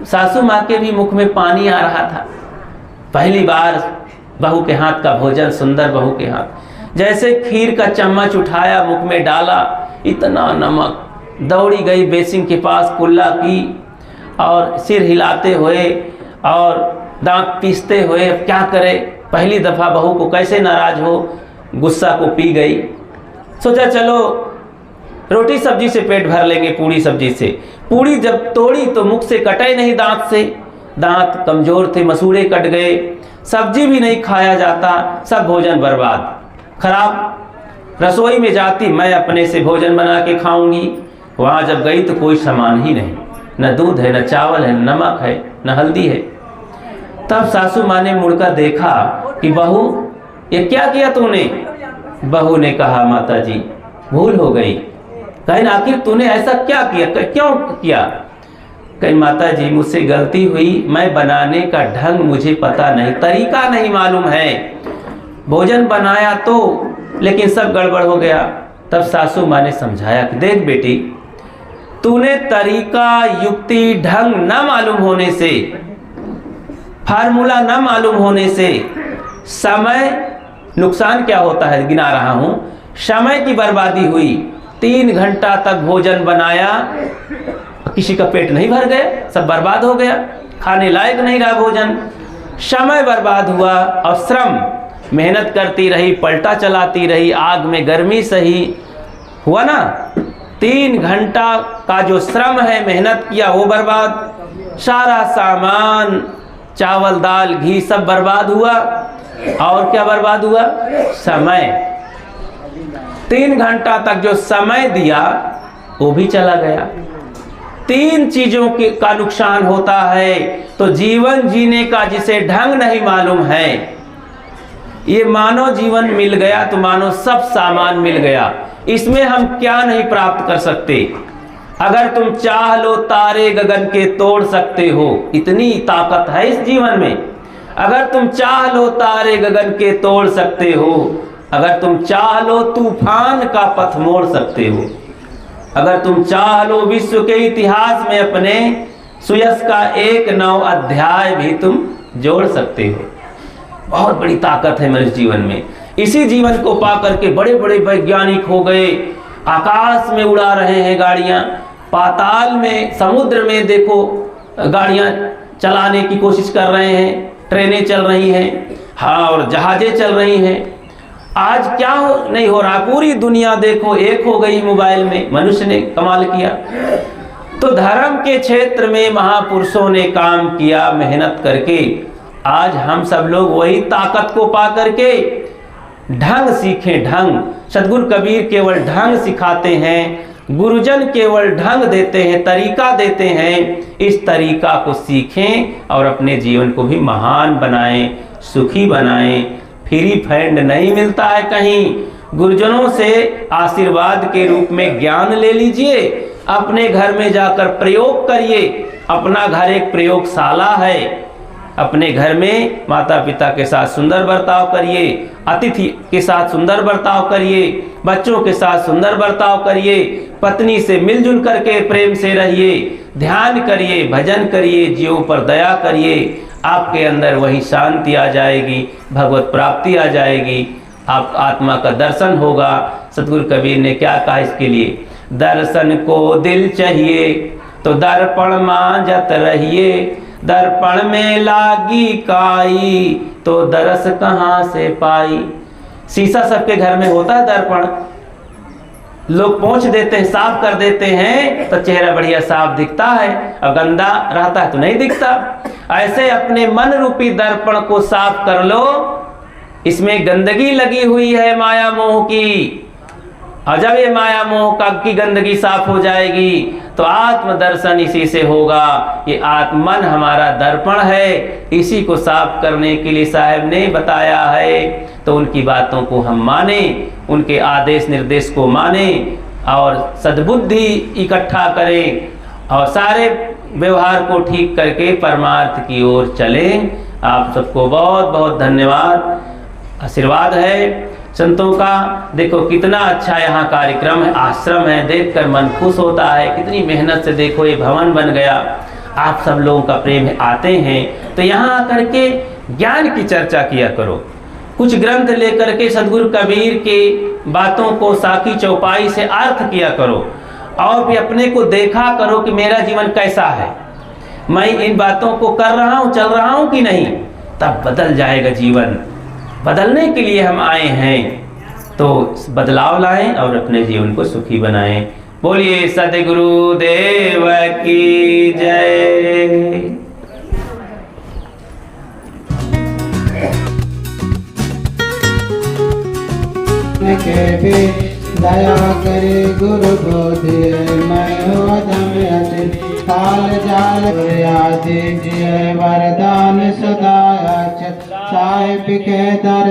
सासू माँ के भी मुख में पानी आ रहा था। पहली बार बहू के हाथ का भोजन, सुंदर बहू के हाथ। जैसे खीर का चम्मच उठाया, मुख में डाला, इतना नमक। दौड़ी गई बेसिन के पास, कुल्ला की, और सिर हिलाते हुए और दांत पीसते हुए, अब क्या करे। पहली दफ़ा बहू को कैसे नाराज हो, गुस्सा को पी गई। सोचा चलो रोटी सब्जी से पेट भर लेंगे, पूड़ी सब्जी से। पूड़ी जब तोड़ी तो मुख से कटे नहीं, दांत से। दांत कमज़ोर थे, मसूड़े कट गए, सब्जी भी नहीं खाया जाता, सब भोजन बर्बाद, खराब। रसोई में जाती, मैं अपने से भोजन बना के खाऊंगी। वहाँ जब गई तो कोई सामान ही नहीं, न दूध है, न चावल है, न नमक है, न हल्दी है। तब सासू माँ ने मुड़कर देखा कि बहू ये क्या किया तूने। बहू ने कहा माता जी भूल हो गई। कहीं आखिर तूने ऐसा क्या किया, क्यों किया। कहीं माता जी मुझसे गलती हुई, मैं बनाने का ढंग मुझे पता नहीं, तरीका नहीं मालूम है। भोजन बनाया तो, लेकिन सब गड़बड़ हो गया। तब सासू माँ ने समझाया कि देख बेटी, तूने तरीका, युक्ति, ढंग न मालूम होने से, फार्मूला न मालूम होने से समय, नुकसान क्या होता है गिना रहा हूं, समय की बर्बादी हुई। 3 घंटा तक भोजन बनाया, किसी का पेट नहीं भर गया, सब बर्बाद हो गया, खाने लायक नहीं रहा भोजन। समय बर्बाद हुआ और श्रम, मेहनत करती रही, पलटा चलाती रही, आग में गर्मी सही, हुआ ना। 3 घंटा का जो श्रम है, मेहनत किया, वो बर्बाद। सारा सामान, चावल दाल घी सब बर्बाद हुआ। और क्या बर्बाद हुआ, समय। 3 घंटा तक जो समय दिया वो भी चला गया। 3 चीजों का नुकसान होता है। तो जीवन जीने का जिसे ढंग नहीं मालूम है, ये मानव जीवन मिल गया तो मानो सब सामान मिल गया। इसमें हम क्या नहीं प्राप्त कर सकते। अगर तुम चाह लो तारे गगन के तोड़ सकते हो, इतनी ताकत है इस जीवन में। अगर तुम चाह लो तारे गगन के तोड़ सकते हो, अगर तुम चाह लो तूफान का पथ मोड़ सकते हो, अगर तुम चाह लो विश्व के इतिहास में अपने सुयश का एक नव अध्याय भी तुम जोड़ सकते हो। बहुत बड़ी ताकत है मनुष्य जीवन में। इसी जीवन को पा करके बड़े बड़े वैज्ञानिक हो गए, आकाश में उड़ा रहे हैं गाड़ियां, पाताल में समुद्र में देखो गाड़ियां चलाने की कोशिश कर रहे हैं, ट्रेनें चल रही हैं, हाँ, और जहाजें चल रही हैं। आज क्या नहीं हो रहा, पूरी दुनिया देखो एक हो गई मोबाइल में, मनुष्य ने कमाल किया। तो धर्म के क्षेत्र में महापुरुषों ने काम किया मेहनत करके। आज हम सब लोग वही ताकत को पा करके ढंग सीखें, ढंग। सदगुरु कबीर केवल ढंग सिखाते हैं, गुरुजन केवल ढंग देते हैं, तरीका देते हैं। इस तरीका को सीखें और अपने जीवन को भी महान बनाएं, सुखी बनाएं। फ्री फंड नहीं मिलता है कहीं। गुरुजनों से आशीर्वाद के रूप में ज्ञान ले लीजिए, अपने घर में जाकर प्रयोग करिए। अपना घर एक प्रयोगशाला है। अपने घर में माता पिता के साथ सुंदर बर्ताव करिए, अतिथि के साथ सुंदर बर्ताव करिए, बच्चों के साथ सुंदर बर्ताव करिए, पत्नी से मिलजुल करके प्रेम से रहिए, ध्यान करिए, भजन करिए, जीवों पर दया करिए। आपके अंदर वही शांति आ जाएगी, भगवत प्राप्ति आ जाएगी, आप आत्मा का दर्शन होगा। सतगुरु कबीर ने क्या कहा इसके लिए, दर्शन को दिल चाहिए तो दर्पण मांझत रहिए, दर्पण में लागी काई तो दरस कहाँ से पाई। शीशा सबके घर में होता है दर्पण, लोग पोंछ देते हैं, साफ कर देते हैं तो चेहरा बढ़िया साफ दिखता है, और गंदा रहता है तो नहीं दिखता। ऐसे अपने मन रूपी दर्पण को साफ कर लो। इसमें गंदगी लगी हुई है माया मोह की, और जब ये माया मोह की गंदगी साफ हो जाएगी तो आत्म दर्शन इसी से होगा। ये आत्मन हमारा दर्पण है, इसी को साफ करने के लिए साहब ने बताया है। तो उनकी बातों को हम माने, उनके आदेश निर्देश को माने और सद्बुद्धि इकट्ठा करें और सारे व्यवहार को ठीक करके परमार्थ की ओर चलें। आप सबको बहुत बहुत धन्यवाद, आशीर्वाद है संतों का। देखो कितना अच्छा यहाँ कार्यक्रम है, आश्रम है, देखकर मन खुश होता है। कितनी मेहनत से देखो ये भवन बन गया, आप सब लोगों का प्रेम है। आते हैं तो यहाँ आकर के ज्ञान की चर्चा किया करो, कुछ ग्रंथ लेकर के सदगुरु कबीर के बातों को साकी चौपाई से अर्थ किया करो, और भी अपने को देखा करो कि मेरा जीवन कैसा है, मैं इन बातों को कर रहा हूँ, चल रहा हूँ कि नहीं। तब बदल जाएगा जीवन। बदलने के लिए हम आए हैं, तो बदलाव लाएं और अपने जीवन को सुखी बनाएं। बोलिए सद्गुरु देव की जय। के भी दया करे गुरु बोधिए, मैं हो अधम अति काल जाल आदि, वरदान सदा साहिब के दर